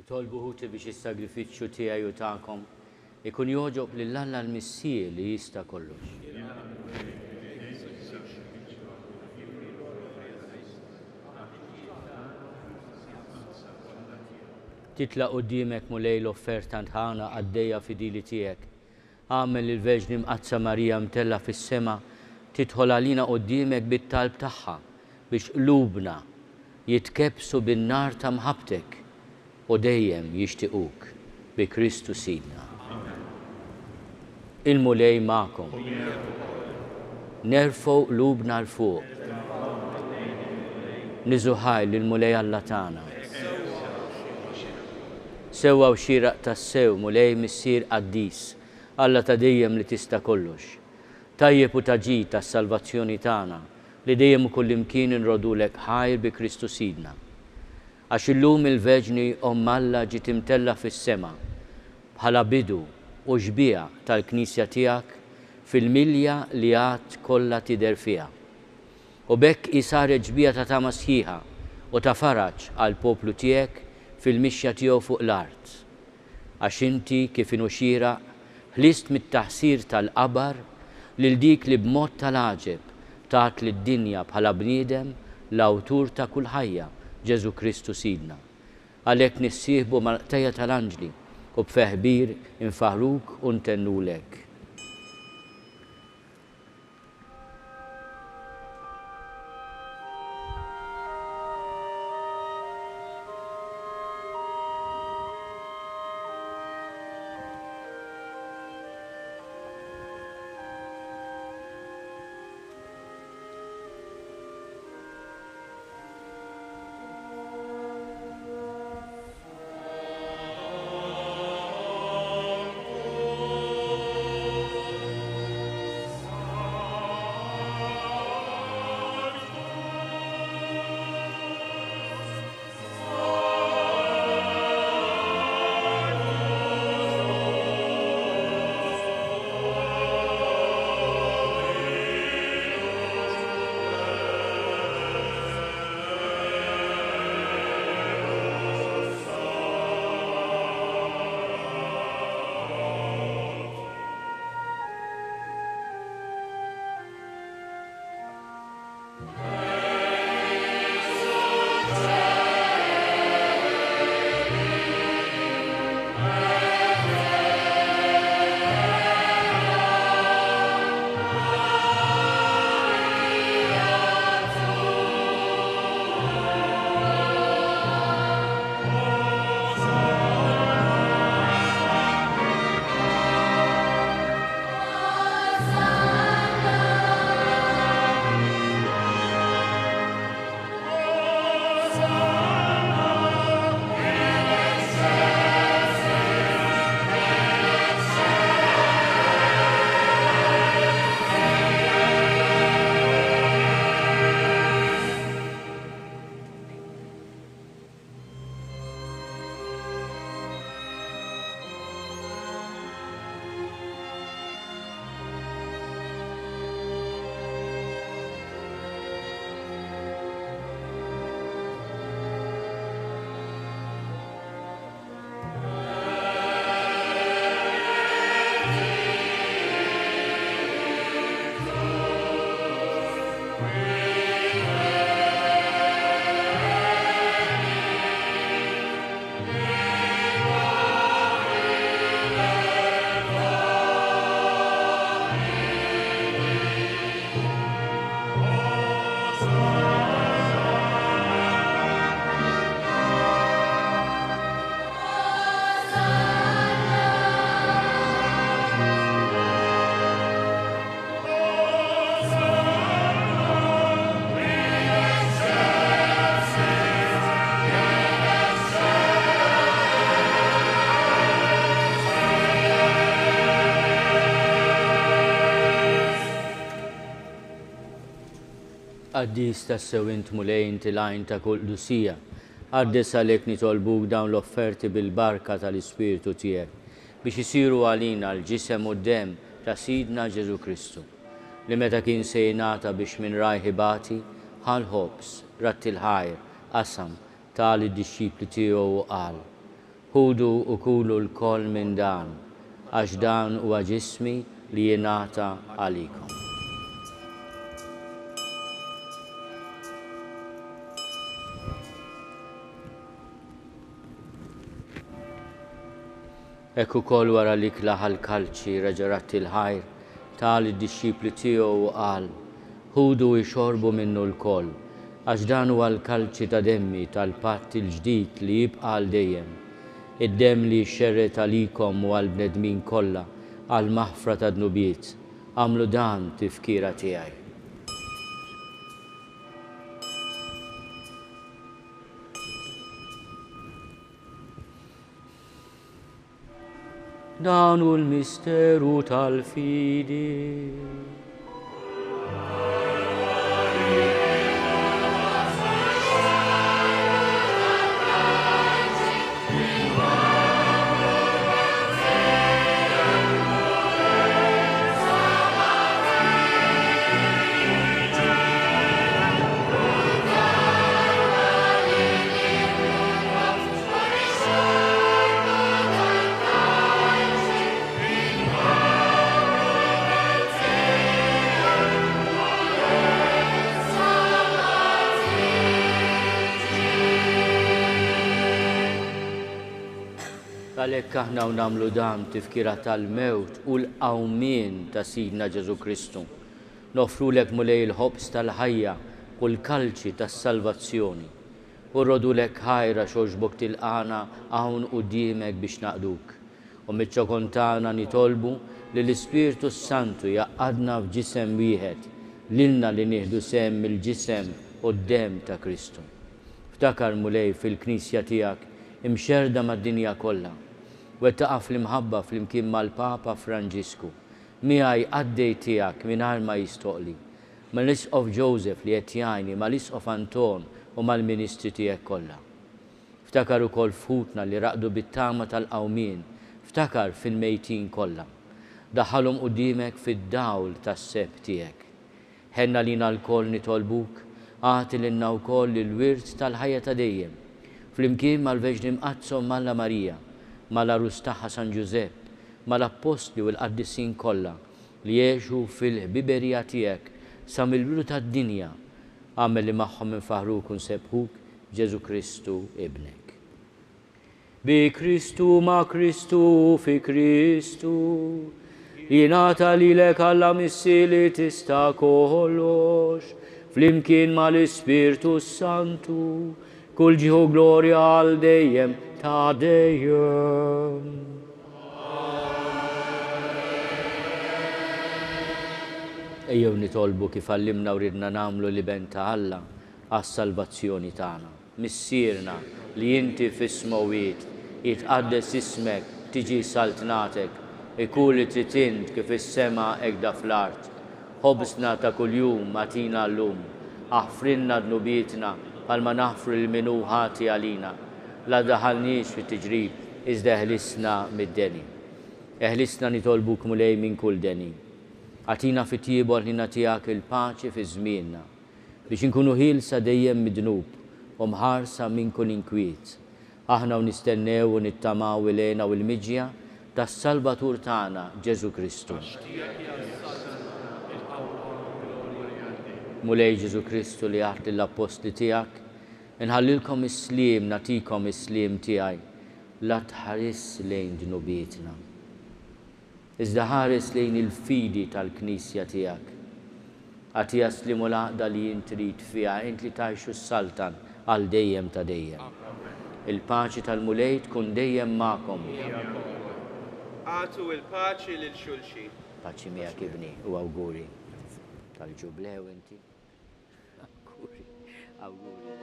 Tolbuħuti biex is-sagrifiċċju tiegħi u tagħkom ikun joġob lill-Alla l-Missier li jista' kollox. Titla' quddiemek mulej l-offerta ntħana għaddejja fidili tiegħek. Għamel il-Verġni Mqazza Marija mtella fis-sema tidħol għalina quddiemek bit-talb tagħha biex qlubna jitkebsu bin-nar ta' mħabbtek u dejjem jixtiequk bi Kristu Sidna. Il-mulej magħkom. Nerfgħu qlubna l fuq. Niżuħaj lill-mulej Alla tagħna. Sewwa u xieraq tas-sew mulej missier qaddis, Alla ta' dejjem li tista' kollox. Tajjeb u taġid tas-salvazzjoni tagħna li dejjem ukoll imkien inrodulek ħajr bi Kristu Sidna. Għax illum il-Verġni Alla ġiet imtella fis-sema bħala bidu u xbija tal-Knisja tiegħek fil-milja li għad kollha tidher fiha. U bekk isaret ġbija ta' tama sħiħa u ta' faraġ għall poplu tiegħek fil-mixja tiegħu fuq l-art. Għax inti kif inhu xieraq ħlist mit-taħsir tal-qabar lil dik li b'mod tal-għaġeb tat lid-dinja bħala bniedem l-awtur ta' kull ħajja, Ġesu Kristu Sidna. Għalhekk nissieħbu mal-qtejja tal-anġli u b'feħbir infaħruk u ntennulek. Għaddis tassew int mulejn tilajn ta' kull dusija, għaddis għalek nitolbuk dawn l-offerti bil-barka tal-Ispiritu tiegħek biex isiru għalina l-ġisem u d-dem ta' Sidna Ġesu Kristu, li meta kien se jingħata biex minn rajħi bati, ħal ħobs, ratti l-ħajr, qasam tal id-disċipli tiegħu u qal: Ħudu u kulu l-koll minn dan, għax dan huwa ġismi li jingħata għalikom. Ekku kol wara li klaħal kalċi reġarat il-ħajr, tal id-disċipli tiegħu u qal, ħudu jxorbu minnu l-koll, għax dan huwa l-kalċi ta' demmi tal-patt il-ġdid li jibqa' għal dejjem. Id-demm li xerret għalikom u għal-bnedmin kollha għal maħfra ta' dnubiet, għamlu dan tifkira tiegħi. Dan hu l-misteru tal-fidi. Għalhekk aħna nagħmlu dan tifkira tal-mewt u l-qawmien ta' Sidna Ġesu Kristu. Nofrulek mulej il-ħobs tal-ħajja u l-kalċi tas-salvazzjoni. U rrodulek ħajra xogħġbok tilqana hawn quddiemek biex naqduk. U miċ-ċokon tagħna nitolbu li l-Ispirtu Santu jaqgħadna f'ġisem wieħed, lilna li nieħdu sehem mill-ġisem u d-demm ta' Kristu. Ftakar mulej fil-Knisja tiegħek imxerda mad-dinja kollha. Wettaqa fl-imħabba fl-imkien mal-Papa Franġisku. Miegħi għaddej tiegħek mingħajr ma jistoqli. Mal-Isqof Joseph li qed jgħinni, mal-Isqof Anton u mal-Ministri tiegħek kollha. Ftakar ukoll futna li raqdu bit-tama tal-qawmien, ftakar fil-mejtin kollha. Daħħalhom quddiemek fid-dawl tas-seb tiegħek. Ħenna lina l-koll nitolbuk, għati lilna wkoll il-wirt tal-ħajja ta' dejjem. Flimkien mal-Veġni Mqazzom Malla Marija, mal-Arus tagħha San Giuseppe, mal-Apostli u l-Qaddisin kollha li jgħixu fil-ħbiberija tiegħek sa mill-bidu tad-dinja, għamel li magħhom infaħruk u nsebħuk Ġesu Kristu ibnek. Bi Kristu ma' Kristu fi Kristu, jingħata lilek Alla missi li tista' kollox, flimkien mal-Ispirtu Santu, kull ġieħu glorja għal dejjem ta' dejjem. Ejjew nitolbu kif għallimna u ridna nagħmlu li ben ta' Alla għas-salvazzjoni tagħna. Missierna li inti fis-smawiet jitqaddes ismek, tiġi saltnatek, ikun li tritint kif is-sema hekk fl-art. Ħobsna ta' kuljum atina llum, aħfrinna dnubietna bħalma naħfru l-minu ħati għalina. La daħalniex fit-tiġrib, iżda eħlisna mid-deni. Eħlisna nitolbuk mulej minn kull deni. Għatina fit-tiebor ħina tiegħek il-paċi fi żmienna, biex inkunu ħielsa dejjem mid-dnub u mħarsa minn kull inkwiet. Aħna u nistennew u nittamaw ilejna u l-miġja tas-Salvatur tagħna Ġesu Kristu. Mulej Ġesu Kristu li għat l-apostli tiegħek, inħallilkom is-sliem, natikom is-sliem tiegħi, la tħares lejn dnubietna. Iżda ħares lejn il-fidi tal-Knisja tiegħek. Għatija slimu l-għaqda li jintrid fiha, int li tgħixu s-saltan għal dejjem ta' dejjem. Il-paċi tal-mulej tkun dejjem magħkom. Għatu il-paċi lil xulxin. Paċi miegħek ibni u awguri tal-ġublew inti. Awguri.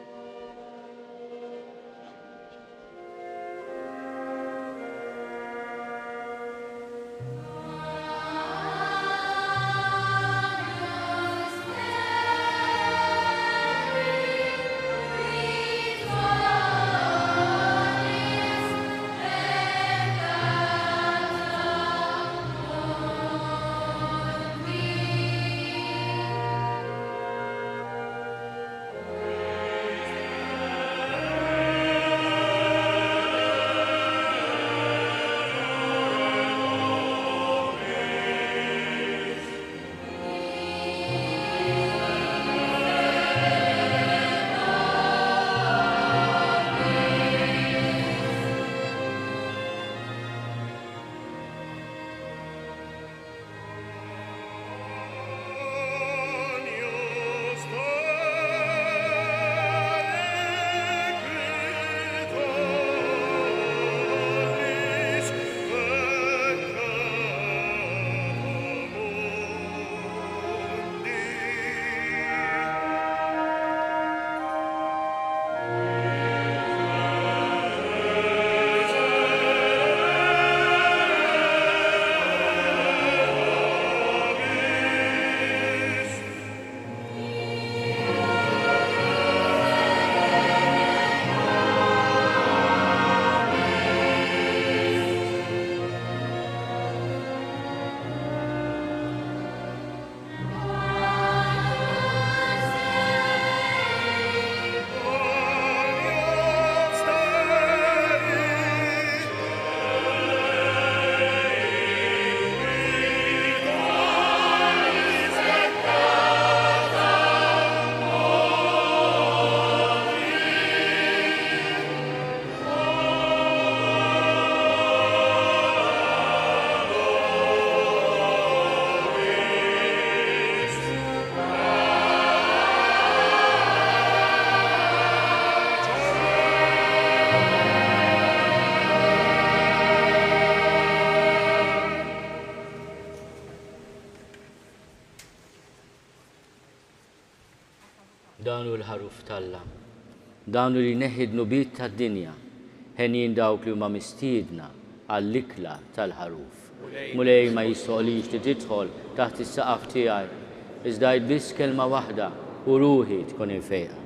danu l-ħaruf tal-Alla, danu li neħidnu bit tad-dinja, ħenjin dawk li huma mistiedna għall-ikla tal-ħaruf. Mulej ma jistoqlix li tidħol taħt is-saqaf tiegħi, iżda biss kelma waħda u ruħi tkun infejqa.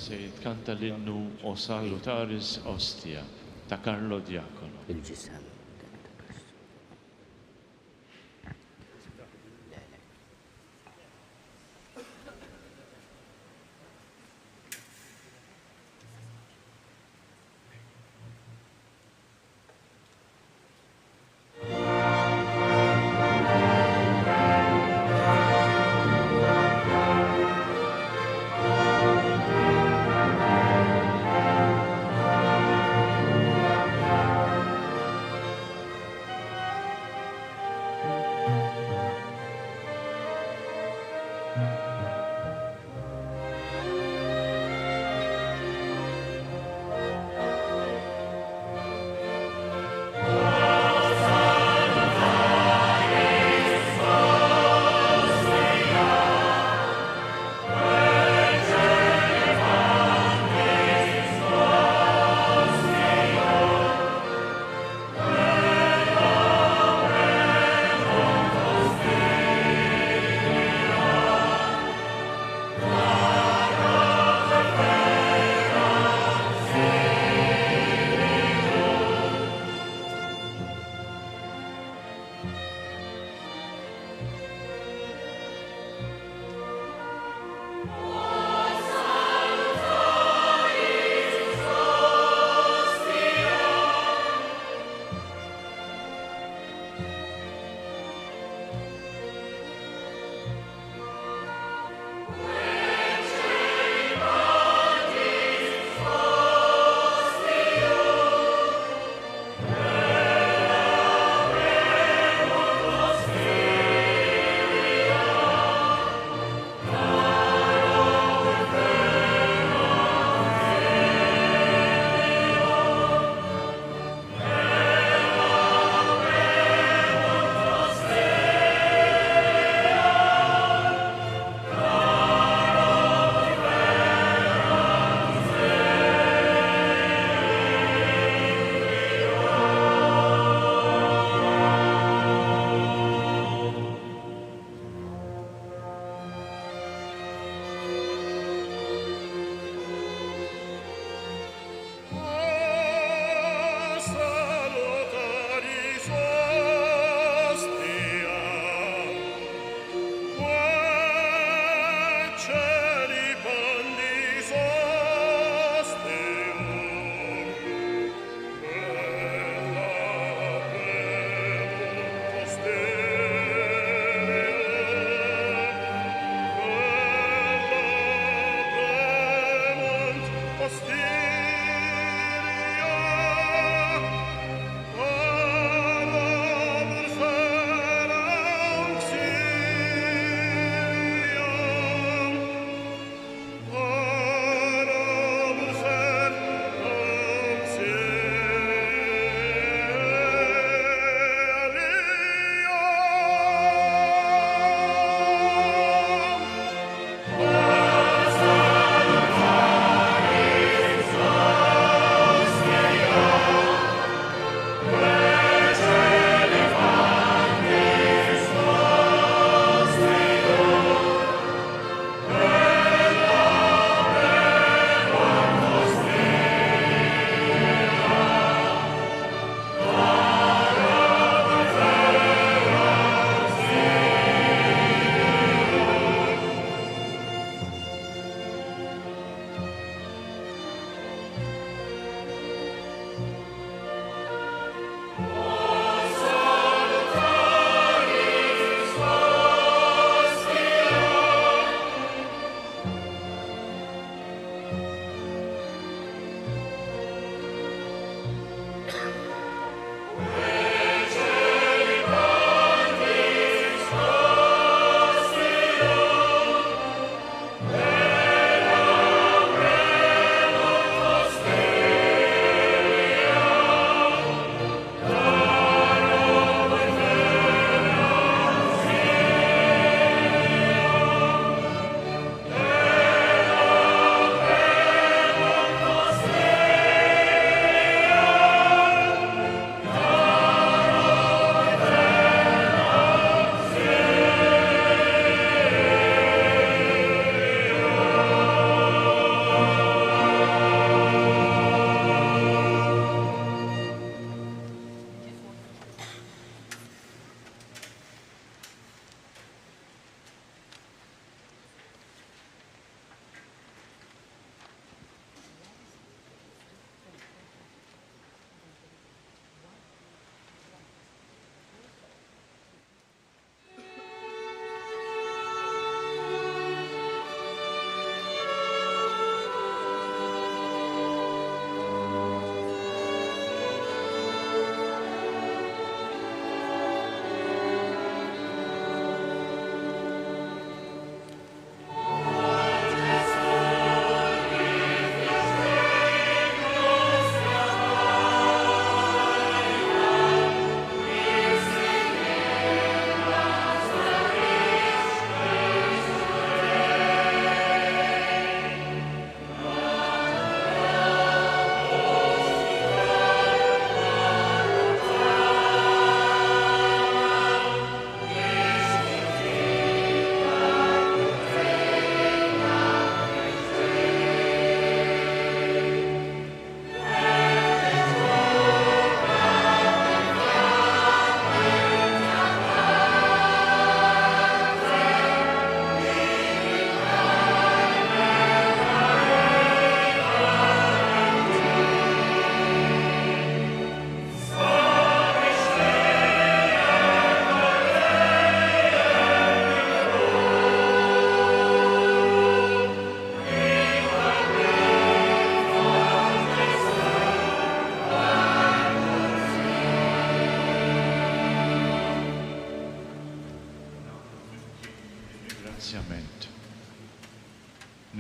Se jitkanta l-innu O Salutaris Ostia ta' Carlo Diacono. Il-ġisem.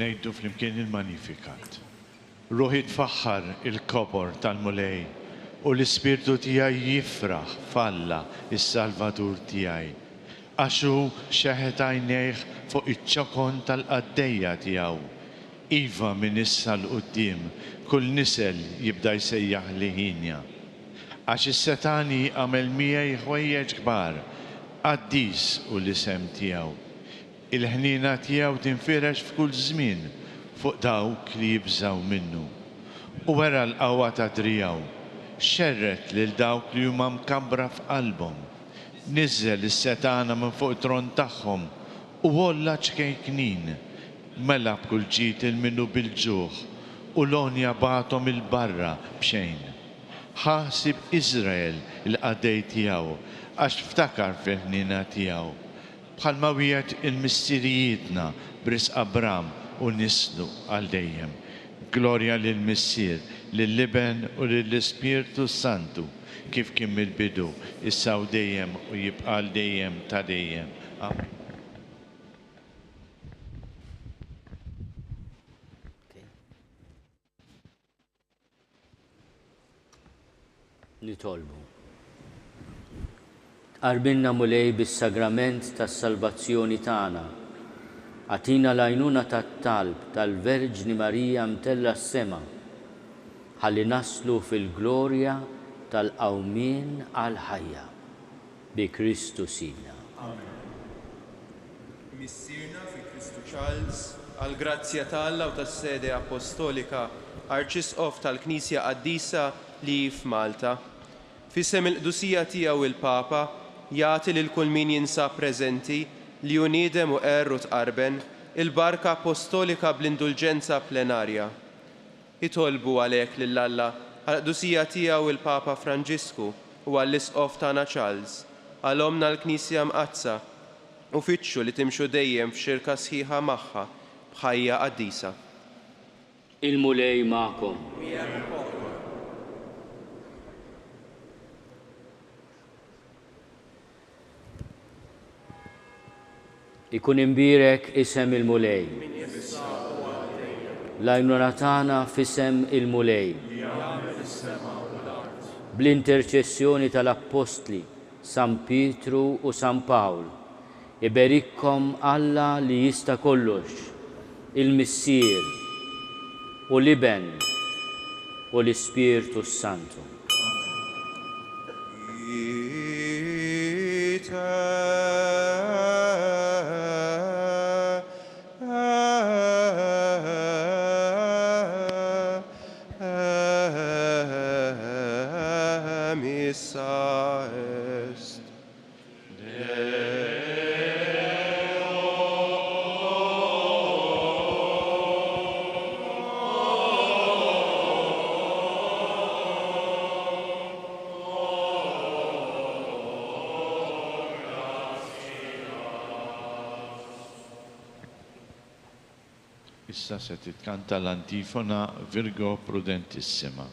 nejdu flimkien il-Magnificat. Ruħi tfaħħar il-kopor tal-mulej u l-ispirtu tijaj jifraħ falla il-Salvatur tijaj. Għaxu xeħet għajnejħ fuq iċ-ċokon tal-qaddeja tijaw. Iva minn issa l-qoddim, kull nisel jibda jsejjaħ liħinja. Għax is-setani għamel miegħi ħwejjeġ kbar, qaddis u l-isem tijaw. Il-ħnina tijaw tinfirex f'kull żmien fuq dawk li jibżaw minnu. U wera l-qawwa ta' drijaw, xerret lil dawk li huma mkabbra f'qalbhom. Nizzel is-setana minn fuq tron tagħhom u wolla ċkejknin. Mela b'kull ġid il-minnu bil-ġuħ u l-onja bagħthom il-barra b'xejn. Ħasib Iżrael il-qadej tiegħu għax ftakar fil-ħnina tiegħu. Bħalma wieħed il-missirijietna bris Abram u nislu għal dejjem. Glorja lill-Missier, lill-Liben u lill-Ispirtu Santu, kif kien mill-bidu, issa u dejjem u jibqa' dejjem ta' dejjem. Amen. Nitolbu. Qarbinna mulej bis-sagrament tas-salvazzjoni tagħna. Atina l-għajnuna tat-talb tal-Verġni Marija mtella s-sema, ħalli naslu fil-glorja tal-qawmien għal-ħajja. Bi Kristu Sidna. Missirna fi Kristu Charles, għal-grazzja tal-Alla u tas-sede apostolika Arċisqof tal-Knisja Qaddisa li f'Malta. Fisem il-qdusija tiegħu il-Papa jagħti lil kull min jinsab preżenti li uniedem u erru tqarben il-barka apostolika bl-indulġenza plenarja. Itolbu għalhekk lill-Alla għal-qdusija tiegħu il-Papa Franġisku u għall-Isqof tagħna Charles, għal-omna l-Knisja mqazza u fitxu li timxu dejjem f'xirka sħiħa magħha b'ħajja qaddisa. Il-mulej magħkom. Ikun imbirek isem il-mulej. L-għajnuna tagħna f'isem il-mulej. Bl-interċessjoni tal-Apostli San Pietru u San Pawl, iberikkom Alla li jista' kollox, il-Missier u Liben u l-Ispirtu Santu. Issa se titkanta l-antifona Virgo Prudentissima.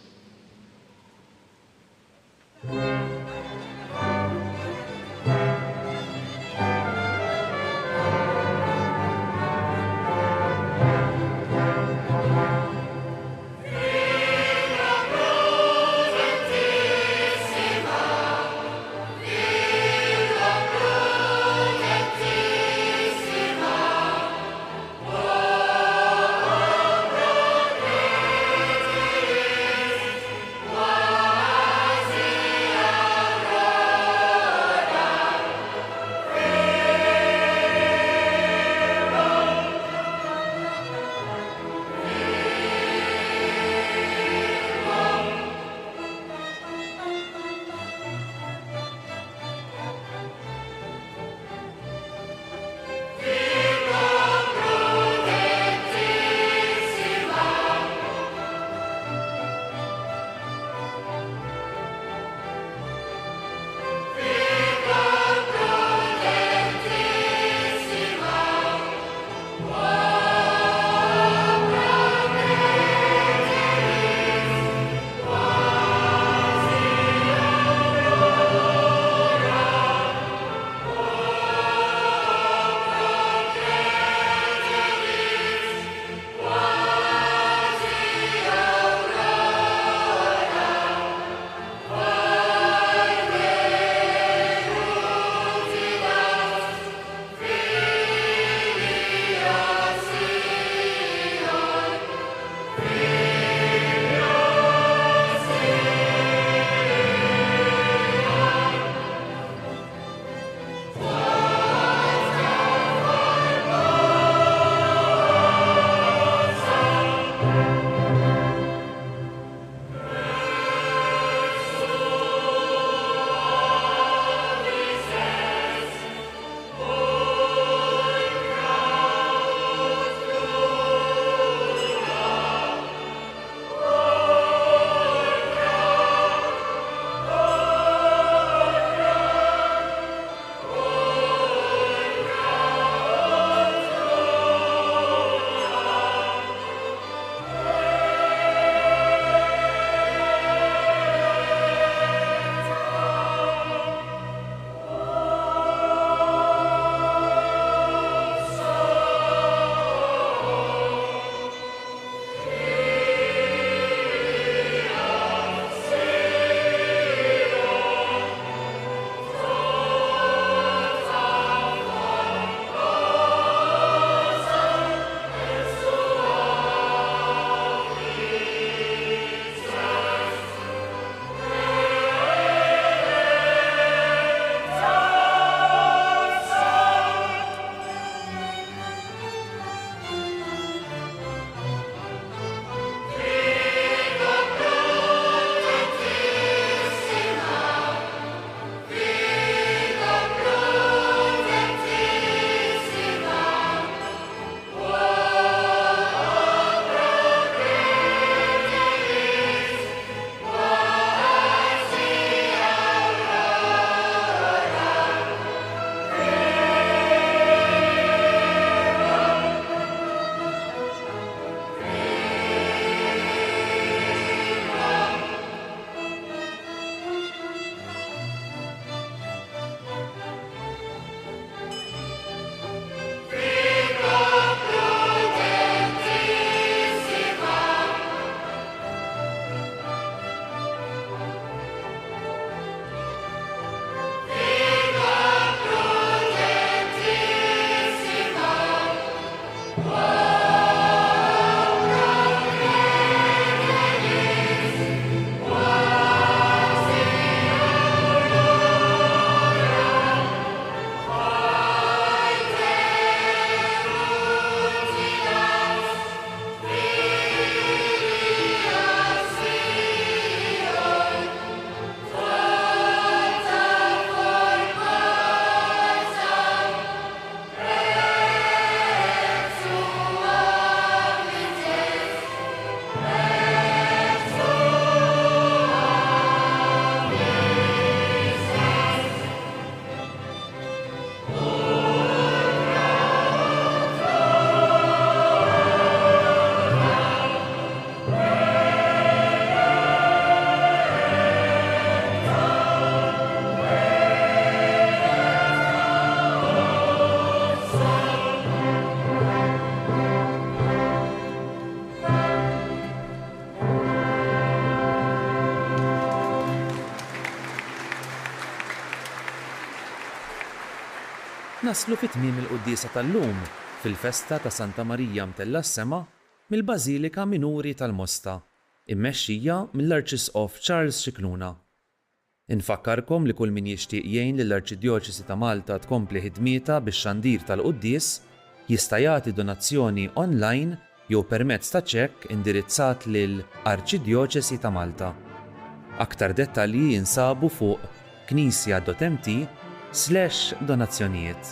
Naslu fit-tmiem il-Qudiesa tal-lum fil-festa ta' Santa Marija mtella s-sema mill-Bażilika Minuri tal-Mosta, immexxija mill-Arċisqof Charles Scicluna. Infakkarkom li kull min jixtieq jgħin lill-Arċidjoċesi ta' Malta tkompli ħidmieta bix-xandir tal-Qudies jista' jagħti donazzjoni online jew permezz ta' ċekk indirizzat lil Arċidjoċesi ta' Malta. Aktar dettalji jinsabu fuq knisja.mt/donazzjonijiet.